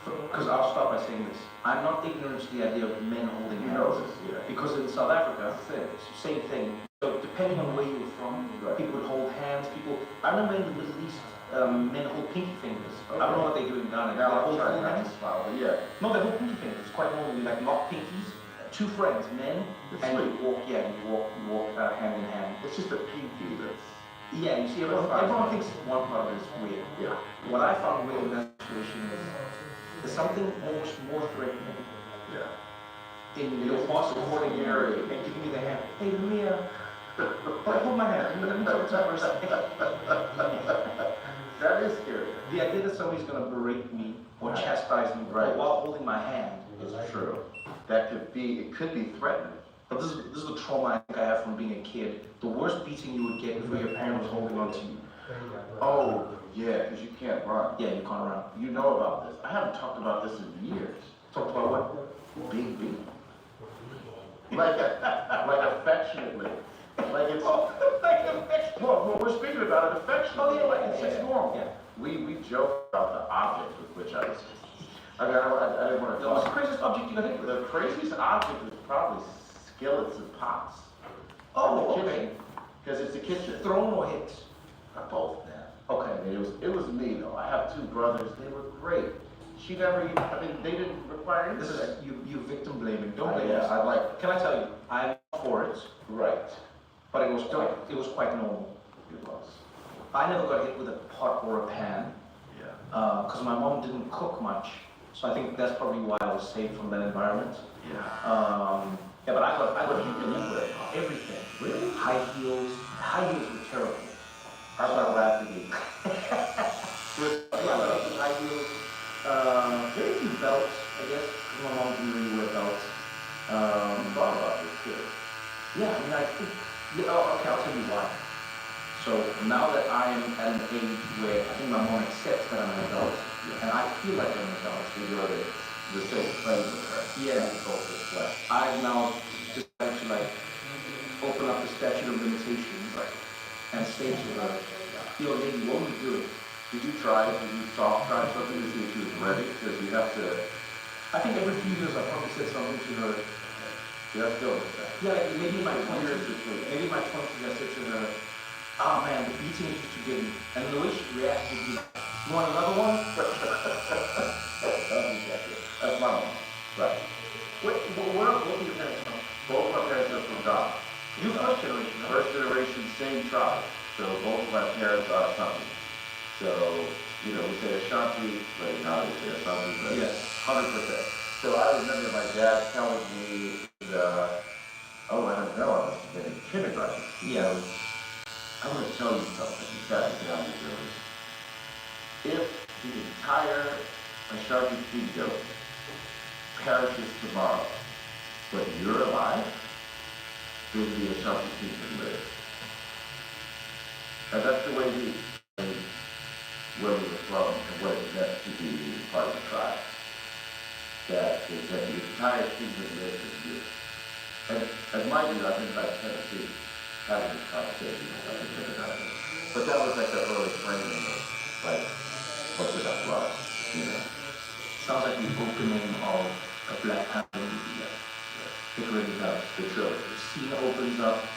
because I'll start by saying this. I'm not ignorant to the idea of men holding You hands. know this, yeah. Because in South Africa, same thing. So depending on where you were from, people would hold hands. I remember in the Middle East, men hold pinky fingers. I don't know what they do in Ghana. Now They I'm hold trying full not to hands. smile, but yeah. No, they hold pinky fingers. It's quite normal. You like lock pinkies. Two friends, men, It's and sweet. you walk hand in hand. It's just a pinky that's. Yeah, you see, everyone thinks one part of it is weird. Yeah. What I found weird in that situation is there's something almost more threatening Yeah. in your boss recording area and giving me the hand. Hey, Leah, hold my hand. Let me talk to you for a second. That is scary. The idea that somebody's going to berate me or chastise me Right. while holding my hand It's true. It could be threatening. But this is the trauma I think I have from being a kid. The worst beating you would get before your parent was holding on to you. Oh, yeah, because you can't run. Yeah, you can't run. You know about this. I haven't talked about this in years. Talked about what? Big B. Like affectionately. Like it's well, we're speaking about it affectionately. Oh yeah, like it's just normal. Yeah. We joke about the object with which I was. I mean, I didn't want to. What's the craziest object you got hit with? The craziest object is probably skillets and pots. Oh, in the okay. kitchen. Because it's the kitchen. Thrown or hit? Both, man. Okay. I mean, it was me though. I have 2 brothers. They were great. She never even. I mean, they didn't require anything. This is you victim blaming. Don't blame Yeah, us. I like. Can I tell you? I'm for it, Right. but it was quite normal. It was. I never got hit with a pot or a pan Yeah. because my mom didn't cook much, so I think that's probably why I was safe from that environment. Yeah. Yeah, but I got You can live with it. everything. Really? High heels were terrible. How about laughing? High heels. Very few belts, I guess, because my mom didn't really wear belts. Thought about this too. Yeah, I mean, I think, okay, I'll tell you why. So now that I am at an age where I think my mom accepts that I'm an adult, and I feel like I'm an adult, You're the same plane with her. Yeah. It's both the flesh. I've now decided to like open up the statute of limitations and say to her, yo, lady, what are you doing? Did you try something to see if she was ready? Because you have to. I think every few years I probably said something to her. You have to go with that. Yeah, like maybe in my 20s, maybe in my 20s I said to her, oh man, the beating is just too good. And the way she reacted was, you want another one? That's my mom. Right. What were your parents from? Both my parents are from Ghana. You first generation, huh? First generation, same tribe. So both of my parents are Ashanti. So, you know, we say Ashanti, but now we say Ashanti, but Yes. 100%. So I remember my dad telling me I don't know, I must have been in kindergarten. Yeah. I'm going to tell you something. He sat me down and said, if the entire Ashanti kingdom perishes tomorrow, but you're alive, then the Ashanti kingdom lives. And that's the way he explained where we were from and what it meant to be part of the tribe. That the entire kingdom lives in you. And mind you, I've been back in Tennessee having this conversation with kindergarten. But that was like the early framing of like what's it up love, you know. Sounds like the opening of a Black Panther movie. It really does. The trilogy. The scene opens up,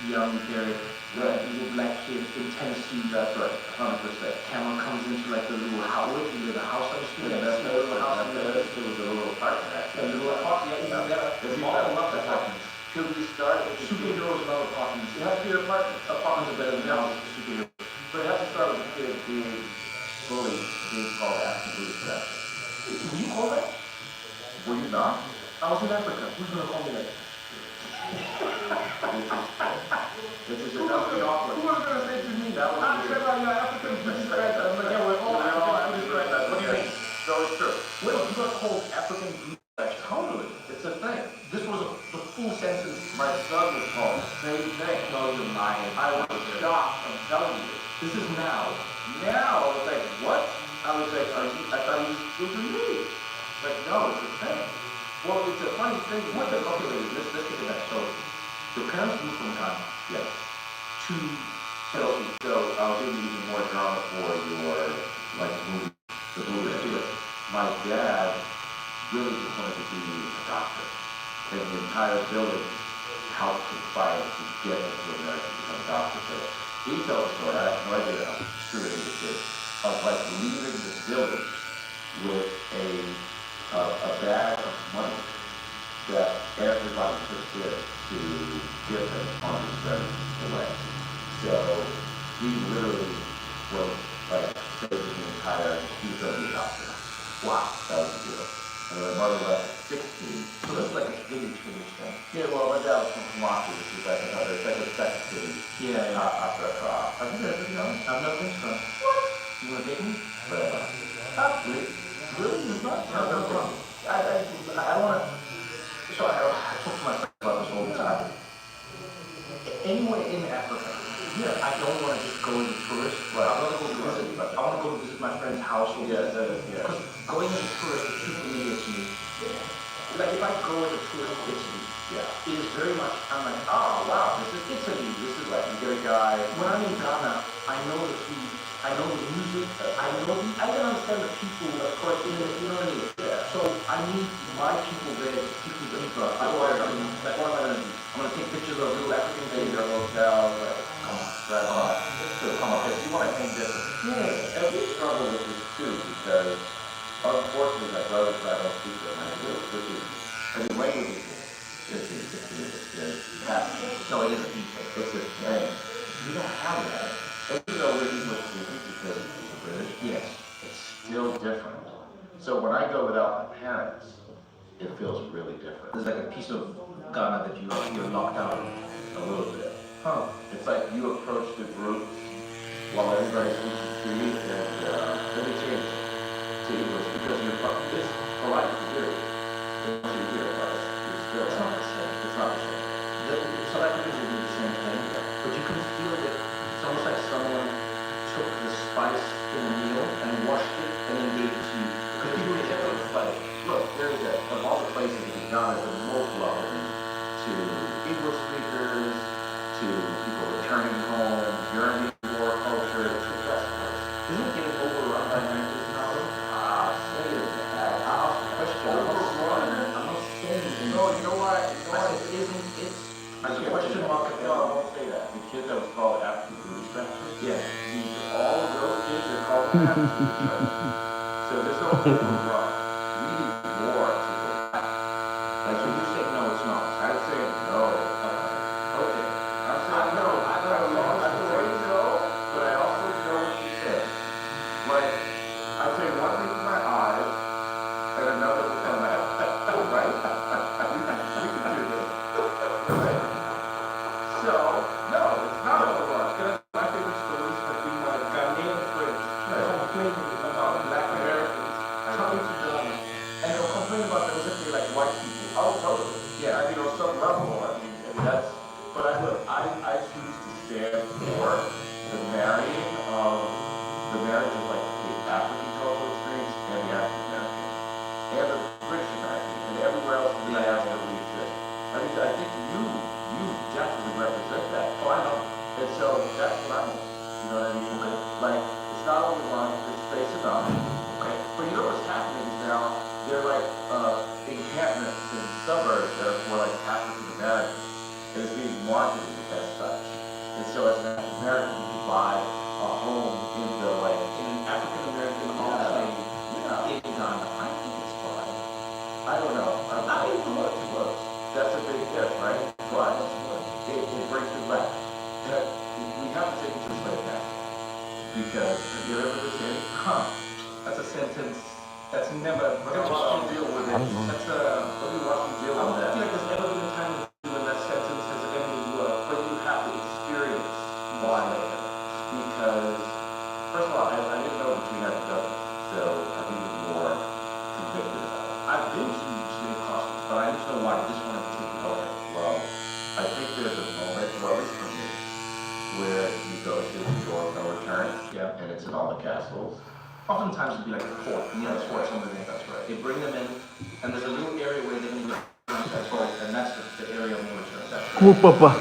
young Derek, little black kid in Tennessee. That's right, 100%. Camera comes into like the little house, the house on the street. Yeah, that's the little house. it was a little apartment A actually. little apartment, yeah, even better. All love apartments. Should we start with the Superheroes love apartments. It has to be an apartment. Apartments are better than houses for superheroes. But it has to start with the kid being bullied, being called after police protection. Were you call that? Were you not? I was in Africa. Who's gonna call me that? This is enough awkward. Who was gonna say to me? That was I'm weird. sure you're African. I'm like, yeah, we're all African. What do you mean? So it's true. Wait, you got called African Greek? Totally. It's a thing. This was the full sentence. My son was called the same thing. No, you're lying. I was shocked, I'm telling you. This is now. Now, I was like, what? I was like, I thought he was choosing me. Like, no, it's a thing. Well, it's a funny thing. What the okay, wait, let's take it back. So, the parents moved from Ghana. Yes. To So I'll give you even more drama for your, like, movie, the movie. My dad really just wanted to be a doctor. And the entire village helped conspire to get into America to become a doctor. So he tells the story, I have no idea how true it is, of like leaving the village with a bag of money that everybody took in to give him on his journey away. So he literally was like saving the entire, he was going to be a doctor. Wow, that was a deal. And my mother left at 16. So that's like a village thing. Yeah, well, my dad was from Kumasi, which is like another, it's like a second city. Yeah. After Accra. Have you been to Ghana? I've never been to Ghana. What? You wanna take me? But, absolutely. Really? It's not? No problem. I don't want to. So I talk to my friends about this all the time. Anywhere in Africa, I don't want to just go as a tourist. Right. I want to go visit. I want to go visit my friend's house. Because going as a tourist is too familiar to me. Like if I go as a tourist to Italy, it is very much. I'm like, oh wow, this is Italy. This is like you get a guy. When I'm in Ghana, I know the food. I know the music. I can understand the people. Of course, you know what I mean. So I need my people there to keep me deeper. Otherwise, like what am I gonna do? I'm gonna take pictures of little African things, their hotels. Like, come on, come on. If you want to hang different. Yeah, and we struggle with this too because unfortunately my brothers and I don't speak their language, which is, I mean, language is passion. No, it isn't. It's a thing. We don't have that. And even though we're English speakers because we're British, Yes. it's still different. So when I go without my parents, it feels really different. There's like a piece of Ghana that you're locked out of. A little bit. Huh. It's like you approach the group while everybody's speaking Cree, and then they change to English because you're it's polite to hear it. Once you hear it, but it's still It's not the same. It's not the same. South Africans will do the same thing, but you can feel that it's almost like someone took the spice in the meal and washed it and then gave it to you. Because people get those like, look, there's that of all the places in Ghana the most welcoming to English speakers, to people returning home, yearning for culture. It's the best place. Isn't it getting overrun by language now? Say it. I ask the question. Overrun? I'm not saying it. No, you know why? I said, isn't it? There's a question mark at the No, I won't say that. The kid that was called African Booty Scratcher. Yeah. All of those kids are called African Booty Scratcher. So there's no overrun. We need more to go back. Like, so you say no, it's not. I'd say no. Okay. I'm saying no. I know, but I also know what you said. Like, I say one thing with my eyes, and another with my mouth. Right? We can do this. Right? So, no, it's not overrun. My favorite stories have been my Ghanaian friends complaining about Black Americans coming to Ghana, and they'll complain about them as if they're like white people. Oh, totally. Yeah. I mean, on some level, I mean, that's, but I choose to stand for the marrying of, the marriage of like the African cultural experience and the African American, and the British American, and everywhere else in the diaspora we exist. I mean, I think you definitely represent that. Oh, I know. And so that's what I mean. You know what I mean? Like, it's not only one, it's space enough. Okay. But you know what's happening is now, they're like encampments in suburbs that are for like African Americans. And it's being marketed as such. And so as an African American, you can buy a home in the like, In an African American home in Ghana, I think it's fine. I don't know. I mean, look. That's a big if, right? But it breaks the back. We have to take it to slave back. Because have you ever listened? That's a sentence that's never. Look at what you deal with it. That's a. Let me watch you deal I with don't that. feel like there's ever been a time when that sentence has ended well, but you have to experience Why? Because, first of all, I didn't know that we had the government, so I'm even more convicted about it. I've been to slave costumes, but I just know why this one in particular. Okay, well, I think there's a moment, well, at least for me, where you go to the door of no return, and it's in all the castles. Oftentimes it'd be like a fort, the fort underneath. That's right. They bring them in, and there's a little area where they're going to that fort, and that's the area of no return. That's right. Oh, papa.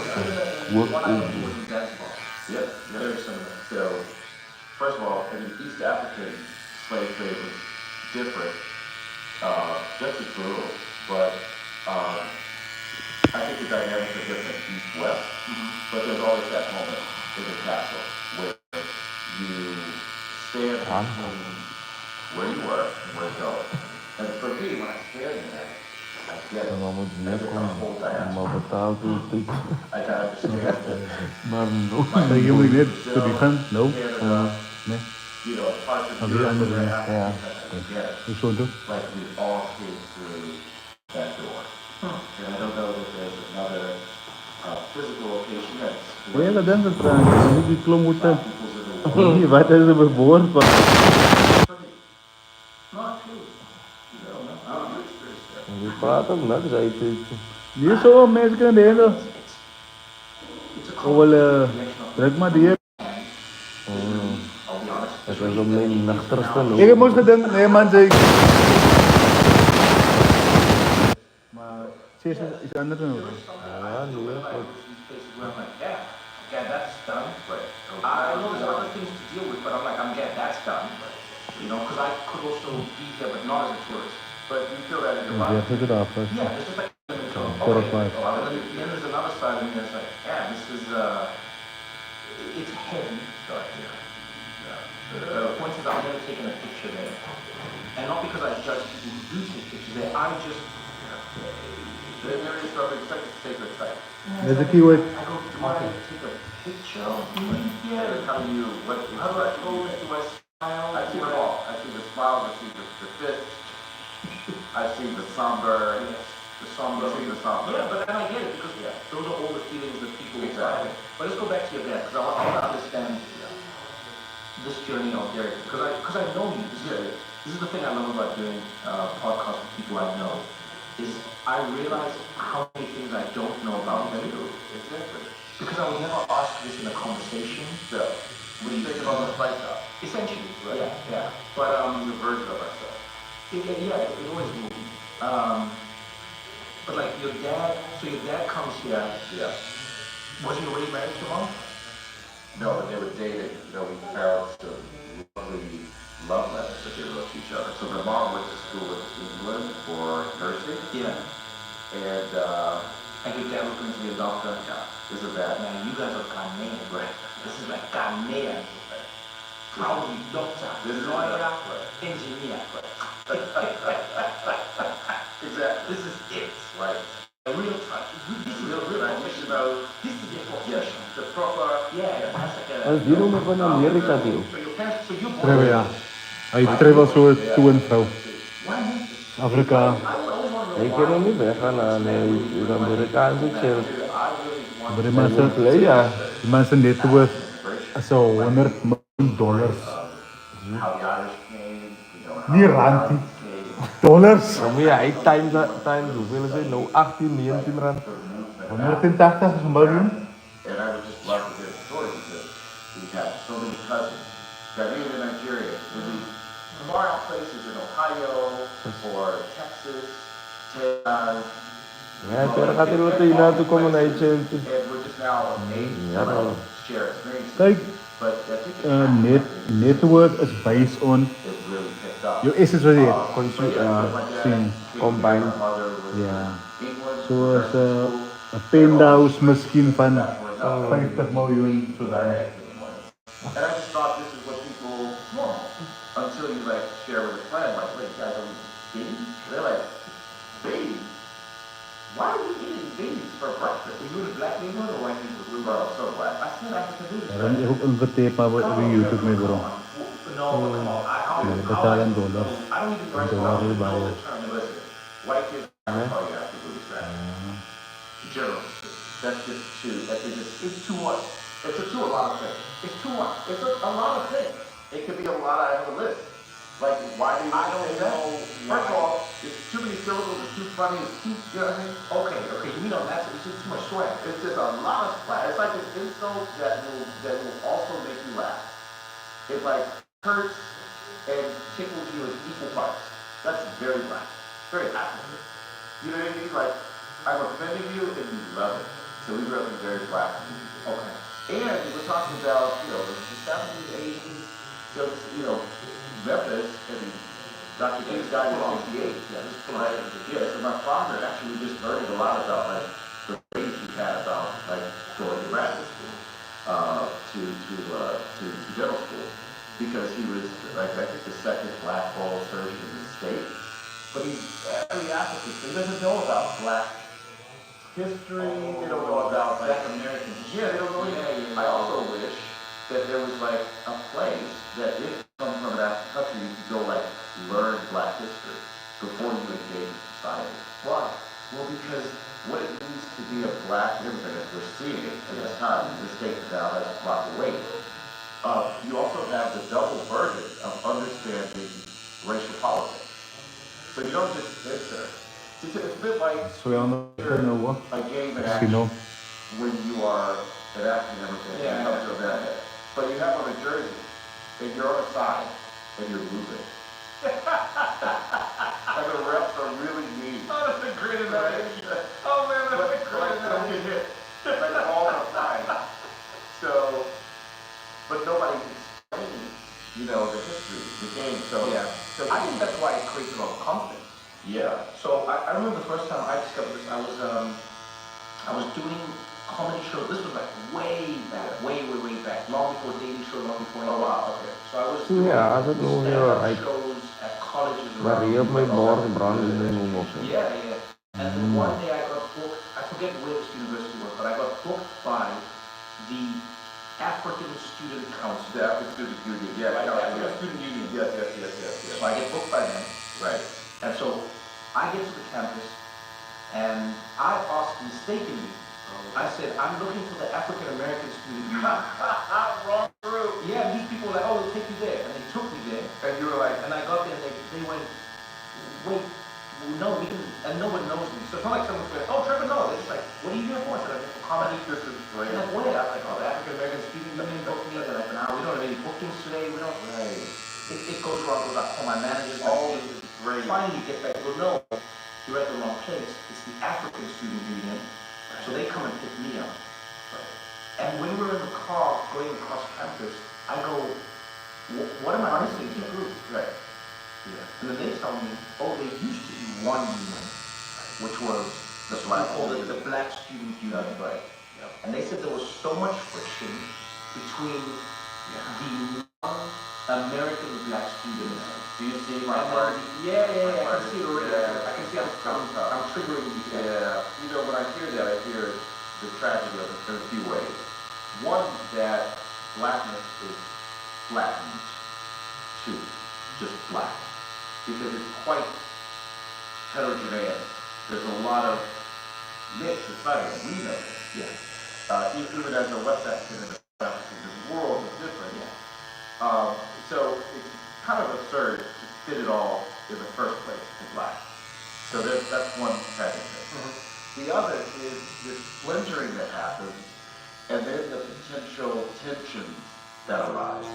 What I was in Zanzibar. Yep, Very similar. So, first of all, in the East African slave trade was different, just as brutal, but I think the dynamics are different East-West, but there's always that moment in the castle where you stand between where you were and where you're going. And for me, when I stand there, I get it. I get the whole dynamic. I can understand that. Maar no, zeg je moet niet to defend. No. Nee. You know, parts of Of Europe the where andere, ja. I get it. Dus zo doen. Like we all came through that door. And I don't know that there's another physical location that's Ja, dat is het trouwens. Niet die klom moet black hebben. people's in the world. Wat is er bewoord? Not true. You know, praten na, zei het. Hier zo, mensen kunnen delen. It's a Oh, wel, connection of druk maar die. I'll be honest. Dat is om mijn nachterste Ik heb moest gedacht, nee man, zei ik. Maar, ze is anders dan ook. Ja, nee, goed. Yeah, that's done. Right. I know there's other things to deal with, but I'm like, that's done. You know, because I could also be here, but not as a tourist. But you feel that in your Ja, life. zet het af. Yeah, it's just like, Four or five. and then there's another side of me that's like, yeah, this is, it's heavy. The point is, I've never taken a picture there. And not because I judge people who do take pictures there, I just, there is something, it's like a sacred site. There's a keyword. I go, do I take a picture of doing here? They're telling you, how do I pose? Do I smile? I see them all. I see the smiles, I see the fist, I see the somber, The somber. I see the somber. Yeah, but then I get it, because those are all the feelings that people have. But let's go back to your dad, because I want to understand this journey of Derek, because I know you. This is the thing I love about doing podcasts with people I know, is I realize how many things I don't know about them. Because I would never ask this in a conversation. So, we think about the fight now. Essentially, Right. yeah. But The version of ourselves. it always will be. But like your dad, so your dad comes here. Yeah. Was he already married to mom? No, but they were dating. We found some lovely love letters that they wrote to each other. So my mom went to school in England for nursing. Yeah. And your dad was going to be a doctor. Yeah. Isn't that? Man, you guys are Ghanaian, right? This is like Ghanaian. Probably doctor, This is lawyer, right. engineer. Exactly. This is it. Right. A real touch. This is a real professional. This is a profession. The proper. Yeah, that's like a. Als die noemen van Amerika, die. So your parents, so you Travel, ja. Hij travel zo toe en vrouw. Afrika. Ik kan hem niet weggaan naar de Amerikaanse chill. Maar die mensen, ja, die mensen net worth zo $100 million. Niet rand, dollars. Dan moet je hij times hoeveel is het nou? 18, 19 rand. 180 miljoen. And I would just love to hear the story because we have so many cousins that live in Nigeria. We live far out places in Ohio or Texas, Texas. Ja, pero gaat er wat in naartoe komen naar je chill. And we're just now amazed Ja, to nou. share experiences. Kijk, But I think it's network is based on it really picked up. your essence wat je Zien, combine. Ja. Zoals een penthouse misschien van 50 miljoen. Zodat. And I just thought this is what people want until you like share with a friend, like, wait, you guys don't eat babies? They're like, babies? Why are we eating babies for breakfast? Are you in a black neighborhood or white neighborhood? Well, so what? I said I can do this. Dan heb ik een verteep maar op YouTube mee bro. No, come on. Ja, betalen dollars. I don't even Een dollar erbij. Listen, white kids, that's all you have to do is that. General. That's just it's too much. It's a lot of things. It's too much. It's a lot of things. It could be a lot of the list. Like, why do you say that? First of all, it's too many syllables, it's too funny, it's too, you know what I mean? Okay, you know that's it's just too much swag. It's just a lot of swag. It's like an insult that will also make you laugh. It like hurts and tickles you in equal parts. That's very black. Very happy. You know what I mean? Like, I'm offending you and you love it. So we grew up in very black. Okay. And we're talking about, the 70s, 80s, so, Memphis, Dr. King's died in 68. So my father actually just learned a lot about, like, the ways he had about, like, going to graduate school, to dental school. Because he was, like, I think the second black oral surgeon in the state. But he's very African, so he doesn't know about black history, they don't know about black Americans. Yeah, they don't know anything. I also wish that there was like a place that if you come from an African country, you could go like learn black history before you engage in society. Why? Well, because what it means to be a black immigrant, as we're seeing it in this time, is taken down as a proper weight. You also have the double burden of understanding racial politics. So you don't just enter It's a bit like Својано на ово. a game of Сино. action when you are an acting everything. Yeah. It comes to that. But you have on a jersey, and you're on a side, and you're losing. And the refs are really mean. Oh, that's a great analogy. Oh man, that's a great Don't analogy. get hit. Like all on a side. So, but nobody explains, the history, the game. So, Yeah. So I think that's why it creates a lot of conflict. yeah. So I remember the first time I discovered this, I was doing comedy shows. This was like way back, way back, long before dating show, long before. Oh wow. Okay. So I was doing Yeah, I don't know, stand-up I- shows at colleges Maar around. je hebt mij morgen branden in de moeder. Yeah, yeah. And then one day I got booked. I forget where this university was, but I got booked by the African Student Council. The African Student Union. Yeah. Right, Yeah. African Yeah. Student Union. Yes. So I get booked by them. Right. And so I get to the campus, and I asked mistakenly, I said, I'm looking for the African American Student Union. Wrong group. Yeah, these people were like, oh, we'll take you there. And they took me there. And you were like, And I got there, and they went, wait, no, we can, and no one knows me. So it's not like someone's going, oh, Trevor, no. They're just like, what are you here for? I said, I'm here for comedy. this is And great. like, where? I was like, oh, the African American Student Union booked me. They're like, no, we don't have any bookings today. We don't. Right. It goes wrong. Goes out for my managers. Oh, this is great. Finally get back. Go, no, you're at the wrong place. It's the African Student Union. So they come and pick me up. And when we're in the car going across campus, I go, what am I missing here? Right. Yeah. And then they tell me, oh, there used to be one union, which was The black called union. the Black Student Union. That's right. And they said there was so much friction between the non-American black students. Do you see my And heart? then I can see it already. Yeah. I can see I'm triggering you. Yeah. When I hear that, I hear the tragedy of it in a few ways. One, that blackness is flattened to just black. Because it's quite heterogeneous. There's a lot of mix inside of it. We know this. Yeah. Even as a West African and a South African, the world is different. So it's kind of absurd to fit it all in the first place in black. So that's one tragic thing. The other is the splintering that happens, and then the potential tensions that arise,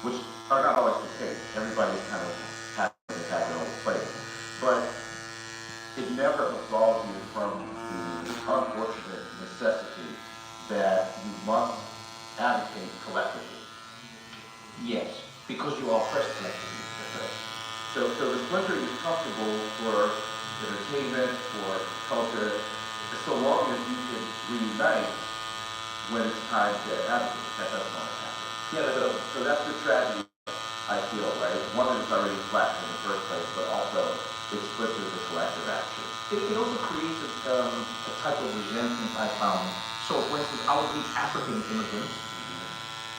which are not always the case. Everybody's kind of happy to have their own place. But it never absolves you from the unfortunate necessity that you must advocate collectively. Yes, because you are oppressed collectively. So the splintering is comfortable for entertainment, for culture, so long as you can reunite when it's time to advocate. That doesn't always happen. Yeah, So that's the tragedy, I feel, right? One is already flattened in the first place, but also it splinters the collective action. it also creates a type of resentment I found. So for instance, I would meet African immigrants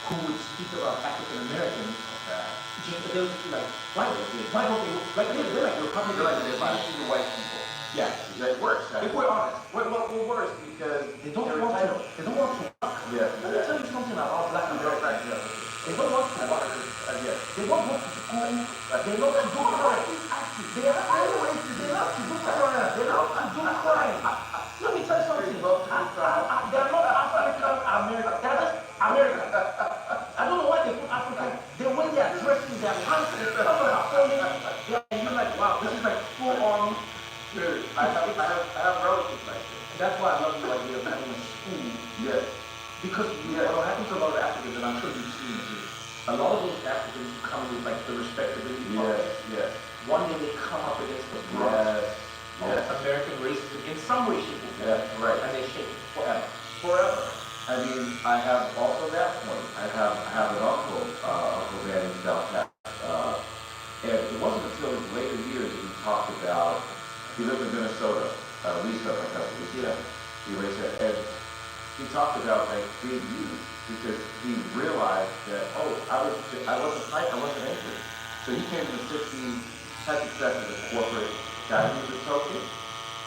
who would speak about African Americans. Just they would be like, why don't they? They're like Republicans. They're like the white people. Yeah, That works. if we're honest. We're worse because They don't they're want to. entitled. They don't want to work. Yeah. Let me tell you something about Black Americans. They don't want to work. They don't want to school. They love to do crime. They love to do crime. They love to do crime. Let me tell you something. They're not African American. They're just American. I don't know why they put African. They when they are dressing their pants, some of them are falling. You're like, wow, this is like full on. Dude, I have relatives like this. That's why I love the idea of having a school. Yes. Because what happens to a lot of Africans, and I'm sure you've seen it too, a lot of those Africans come with like the respectability politics. Yes. One day they come up against the brunt Yes. of American racism in some way, shape, or form. Yeah, right. And they shake it forever. Forever. I mean, I have also that point. I have an uncle, Uncle Manny Delcat, and it wasn't until his later years that he talked about. He lived in Minnesota, Lisa, my cousin Lisa. He raised there, and he talked about like being used because he realized that I wasn't anchored. So he came in the '60s, had success as a corporate guy. He was a token.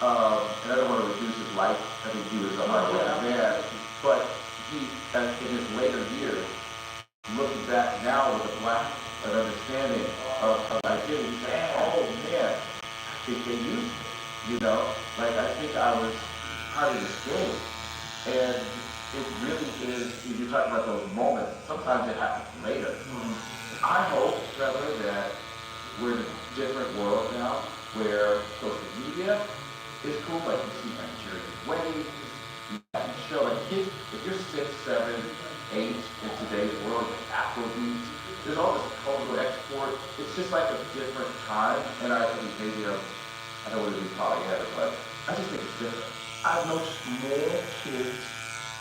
And I don't want to reduce his life. I mean, he was a hard-working man. But he, in his later years, looking back now with an understanding of identity, he said, oh man, they used me. You know, like I think I was part of this game, and it really is. If you're talking about those moments, sometimes it happens later. I hope, Trevor, that we're in a different world now where social media is cool. Like you see Nigerian weddings, you show like kids. If you're 6, 7, 8 in today's world, Afrobeats, there's all this cultural export. It's just like a different time, and I think maybe I don't want to be polyheaded, but I just think it's different. I've noticed more kids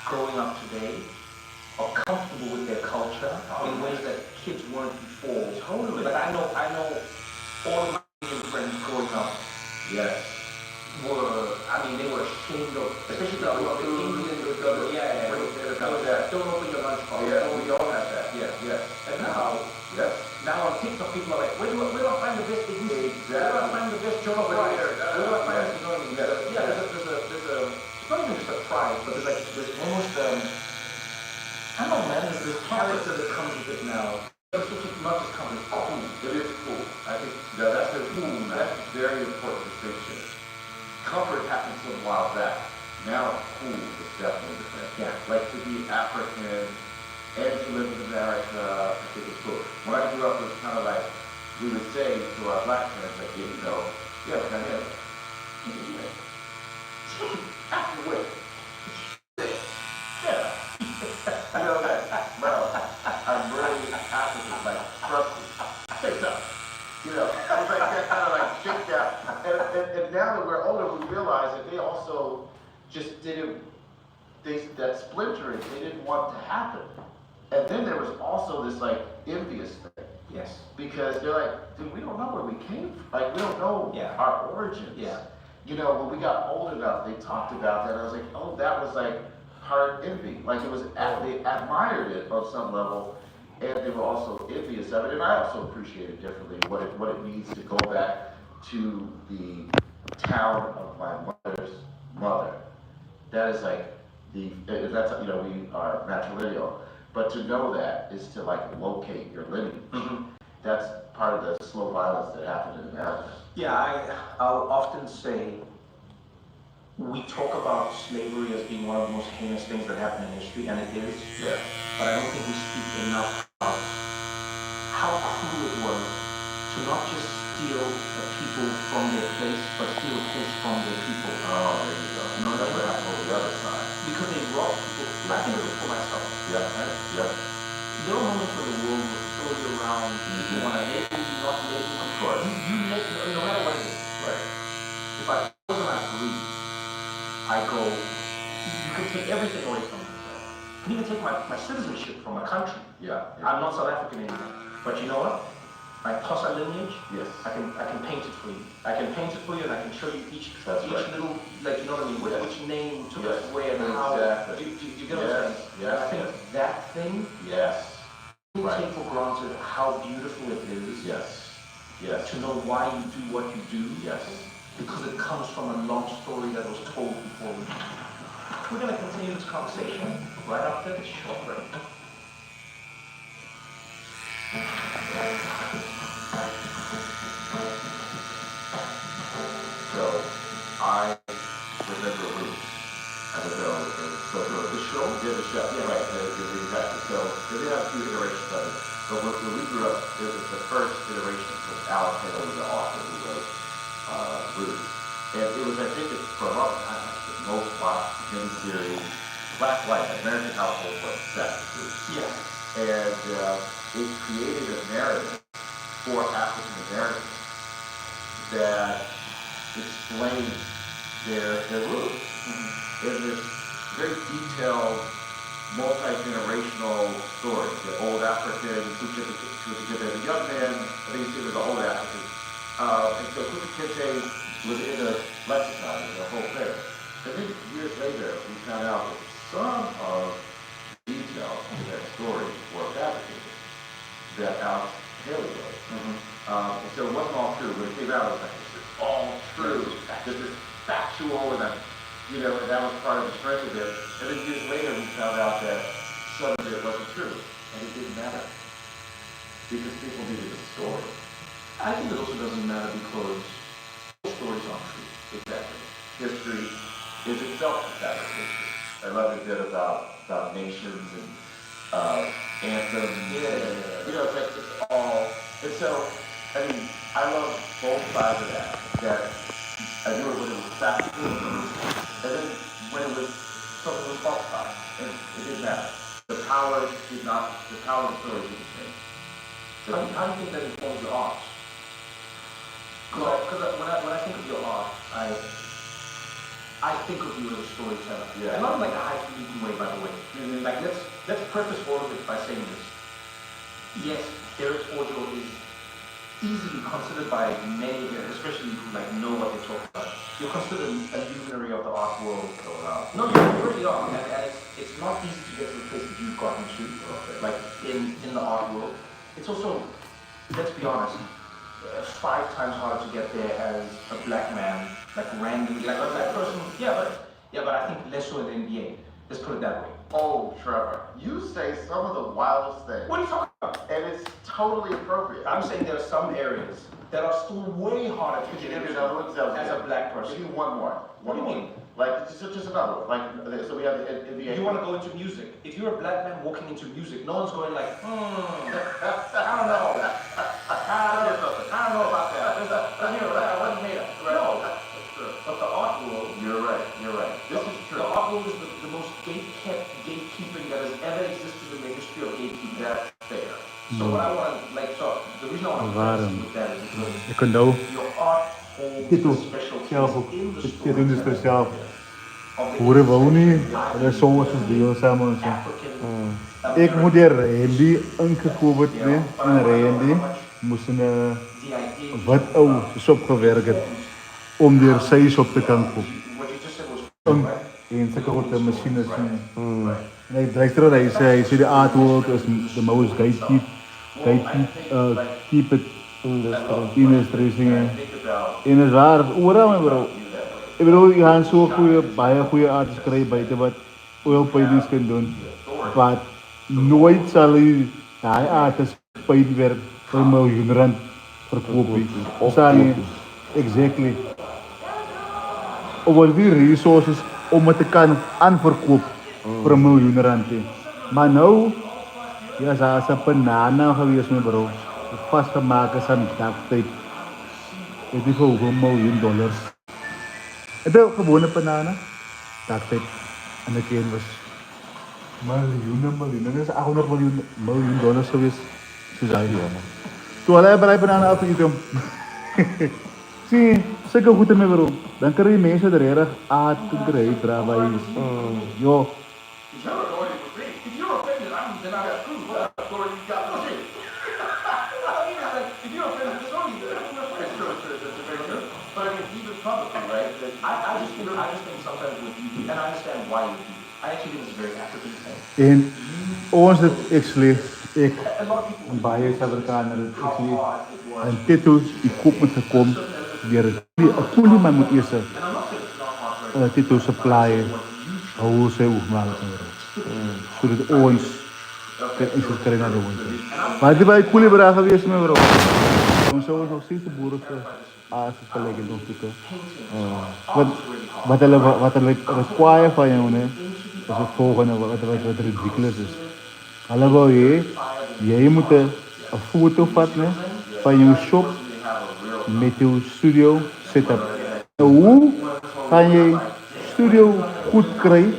growing up today are comfortable with their culture in ways that kids weren't before. Totally. Like I know all of my Asian friends growing up Yes. they were ashamed of, especially the Indian, don't open your lunchbox. Yeah, we all have that. Yeah. Yes. And now on TikTok, people are like, where do I find the best egusi? Where do I find the best jollof rice? Where do I find, you know what I mean? Yeah, it's not even just a pride, but there's almost, I don't know, man, there's character that comes with it now. It's not just comes, it's cool. It is cool. I think that's a very important distinction. Comfort happened some while back. Now cool is definitely the thing. Yeah. Like to be African and to live in America, I think it's cool. When I grew up, it was kind of like, we would say to our black parents, like, yeah, kind of, after which, yeah. Bro, I'm really African, like, trust me. Say something. I was like that kind of like shit down. And now that we're older, we realize that they also just that splintering, they didn't want to happen. And then there was also this like envious thing. Yes. Because they're like, dude, we don't know where we came from. Like, we don't know our origins. Yeah. When we got old enough, they talked about that. And I was like, oh, that was like hard envy. Like it was, they admired it on some level. And they were also envious of it. And I also appreciated differently what it means to go back to the town of my mother's mother. That is like that's, we are matrilineal. But to know that is to like locate your lineage. Mm-hmm. That's part of the slow violence that happened in America. Yeah, I'll often say, we talk about slavery as being one of the most heinous things that happened in history, and it is. Yeah. But I don't think we speak enough about how cruel it was to not just steal the people from their place, but steal a place from their people. Oh, there you go. You know That's what what I mean? happened on the other side. Because they robbed people. I think of it for myself. Yep. Yep. There were moments when the world was slowly around. You want to label you, not label you. Sure. No matter what it is. Right. If I wasn't agree, I go, you can take everything away from me. You can even take my citizenship from my country. Yeah. I'm not South African anymore. But you know what? My Xhosa lineage, Yes. I can paint it for you. I can paint it for you, and I can show you each That's right. little, like, you know what I mean, Yes. which name took Yes. us where and how. Exactly. Do you get what I'm saying? Yes. And I think that thing, Yes. we Right. take for granted how beautiful it is. Yes. Yes. To know why you do what you do. Yes. Because it comes from a long story that was told before we. We're going to continue this conversation right after this short break. So I remember Ruth. I don't know. So the show? Yeah, the show. Yeah, right. Exactly. So they have a few iterations of it. But when we grew up, it was the first iteration of Alex Haley, the author who wrote Ruth. And it was, I think, for a long time, the most watched miniseries, black, white, American household was obsessed with Ruth. Yeah. And it created a narrative for African Americans that explains their roots in this very detailed, multi-generational story. The old African who was given as a young man, I think it was the old African. And so Kute was in the lexicon, in the whole thing. And then years later, we found out that some of the details of that story were fabricated, that Alex Haley wrote. And so it wasn't all true. When it came out, it was like, this is all true. This is factual, and and that was part of the strength of it. And then years later, we found out that some of it wasn't true, and it didn't matter because people needed a story. I think it also doesn't matter because stories aren't true. Exactly. history is itself a fabrication. I love the bit about nations and anthems. You know, it's all. And so, I mean, I love both sides of that. That I knew it when it was factual, and then when it was something was falsified, and it didn't matter. The power of story didn't change. How do you think that informs your art? Because when I think of your art, I think of you as a storyteller. Yeah. And not in like a highfalutin way, by the way. Like let's preface all of it by saying this. Yes, Derek's audio is easily considered by many, especially who like know what they're talking about. You're considered a luminary of the art world. No, you really are, and it's not easy to get to the place that you've gotten to, like in the art world. It's also, let's be honest, 5 times harder to get there as a black man, like randomly, like a black person. Yeah, but I think less so in the NBA. Let's put it that way. Oh, Trevor, you say some of the wildest things. What are you talking about? And it's totally appropriate. I'm saying there are some areas that are still way harder to get into as a black person. Give me one more. What do you mean? Like, just another one. Like, so we have the NBA. You want to go into music. If you're a black man walking into music, no one's going like, I don't know. I don't know about that. That wasn't made up. No. But the art world. You're right. This is true. The art world is the most gatekeeping that has ever existed in the history of gatekeeping. That's fair. So what I want to, the reason I want to Waarom? with that is because Ik kan nou, your art holds dit a ook, special zelf place ook, in the dit doen dus story speciaal. of the Horen wou niet, dat is zoals het deel samen. African Ik moet die Randy ingekomen mee, en Randy moest een wat oud is opgewerkt om die size op te kan kopen. what you just said was En ze kan de machines zien. En hij luisterde, hij zei de artwork is the most keep it industry zingen. En het is waar, overal bro. Ik bedoel, je gaat zo'n goede artists krijgen buiten wat oil paintings kan doen. Maar nooit zal je die artist paintwerk voor een miljoen rand verkopen. Verstaan je? Exactly. Over die resources om het te kan aanverkopen voor een miljoen rand. Maar nou, ja, ze is een banana geweest, mijn bro. Vastgemaakt is aan duct. Weet je voor hoeveel $1,000,000? Het is een gewone banana. Duct. En de keer was miljoenen. Dat is $800 miljoen geweest. Ze zei ja. Toen had hij bij banana afgegeten. Zie, zeker goed ermee bro. Dan krijg je mensen er erg aan te krijgen, draai. Yo. If you're offended, then I got proof what authority you got. If you're offended, it's only good. It's very true. But I mean, even publicly, right? I just think sometimes with you, and I understand why you do. I actually think it's a very African thing. En ons het actually, ik, een baie Suid-Afrikaner, actually, een titel, die koop met gekomen, die een koelie man moet eerst een titel supplyen, hoe ze ook maken. Zodat ons kan iets krijgen naar de winter. Maar die bij koelie bedrag geweest, mijn bro. Ons zou nog steeds de boeren aardig verleggen doen stukken. Wat hulle require van jou, nee, is het volgende, wat ridiculous is. Hulle wou jy moet een foto vatten van jouw shop met jouw studio setup. Hoe ga je studio goed krijgen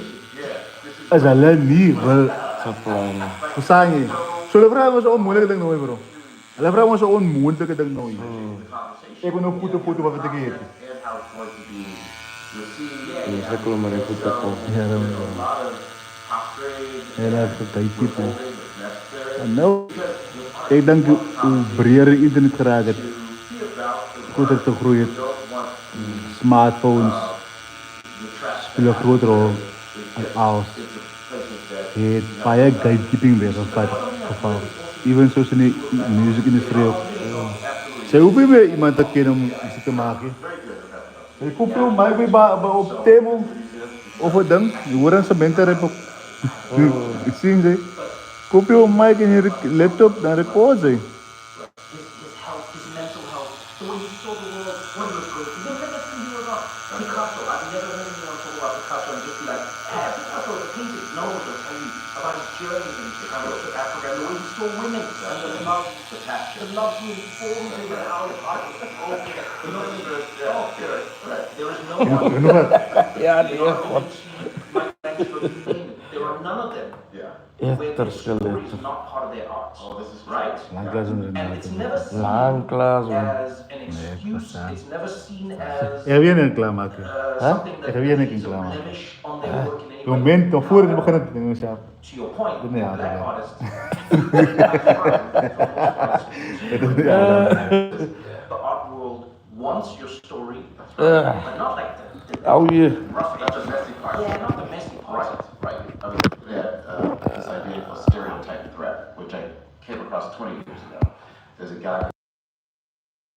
als hulle niet wil supplyen? Verstaan je? Zo de vraag was een onmoeilijke ding nou, bro. Hulle vraag was een onmoeilijke ding nou. Ik ben een foto wat ik heb. Bisa kalau mereka takut. Ja, dan heel erg type. En nou, ik denk hoe breder internet geraakt het, groter te groeien. Smartphones spelen een grote rol als het baie gatekeeping weer geval. Even zoals in de muziekindustrie ook. Zij hoeven weer iemand te kennen om iets te maken. Je koopt je mic op table of een ding, je hoort een cementerrep op. Ik zie ze. Koop je een mic in je laptop, dan record ze. His health, his mental health, the way he saw the world, what he was going through. Then let's see you about Picasso. I've never heard anyone talk about Picasso and just be like, yeah, Picasso was a painter. No one will tell you about his journeys and his travels to Africa and the way he saw women and the love, the love he informed him and how his heart was broken. There is no one. Ja, die echt wat. There are none of them. Echt Where their story is not part of their art. Right? And it's never seen Lang klaar zo. as an excuse. It's never seen as Er weer een klaarmaken. something that Er weer is een a klaarmaken. blemish on their work in any way. Moment, dan voor het beginnen te doen, zelf. To your point, Nee, ja, black ja. artists. The art world wants your story, but not like the Hou je. rough, not the messy part. Yeah, not the messy part. Right. I mean, this idea of a stereotype threat, which I came across 20 years ago. There's a guy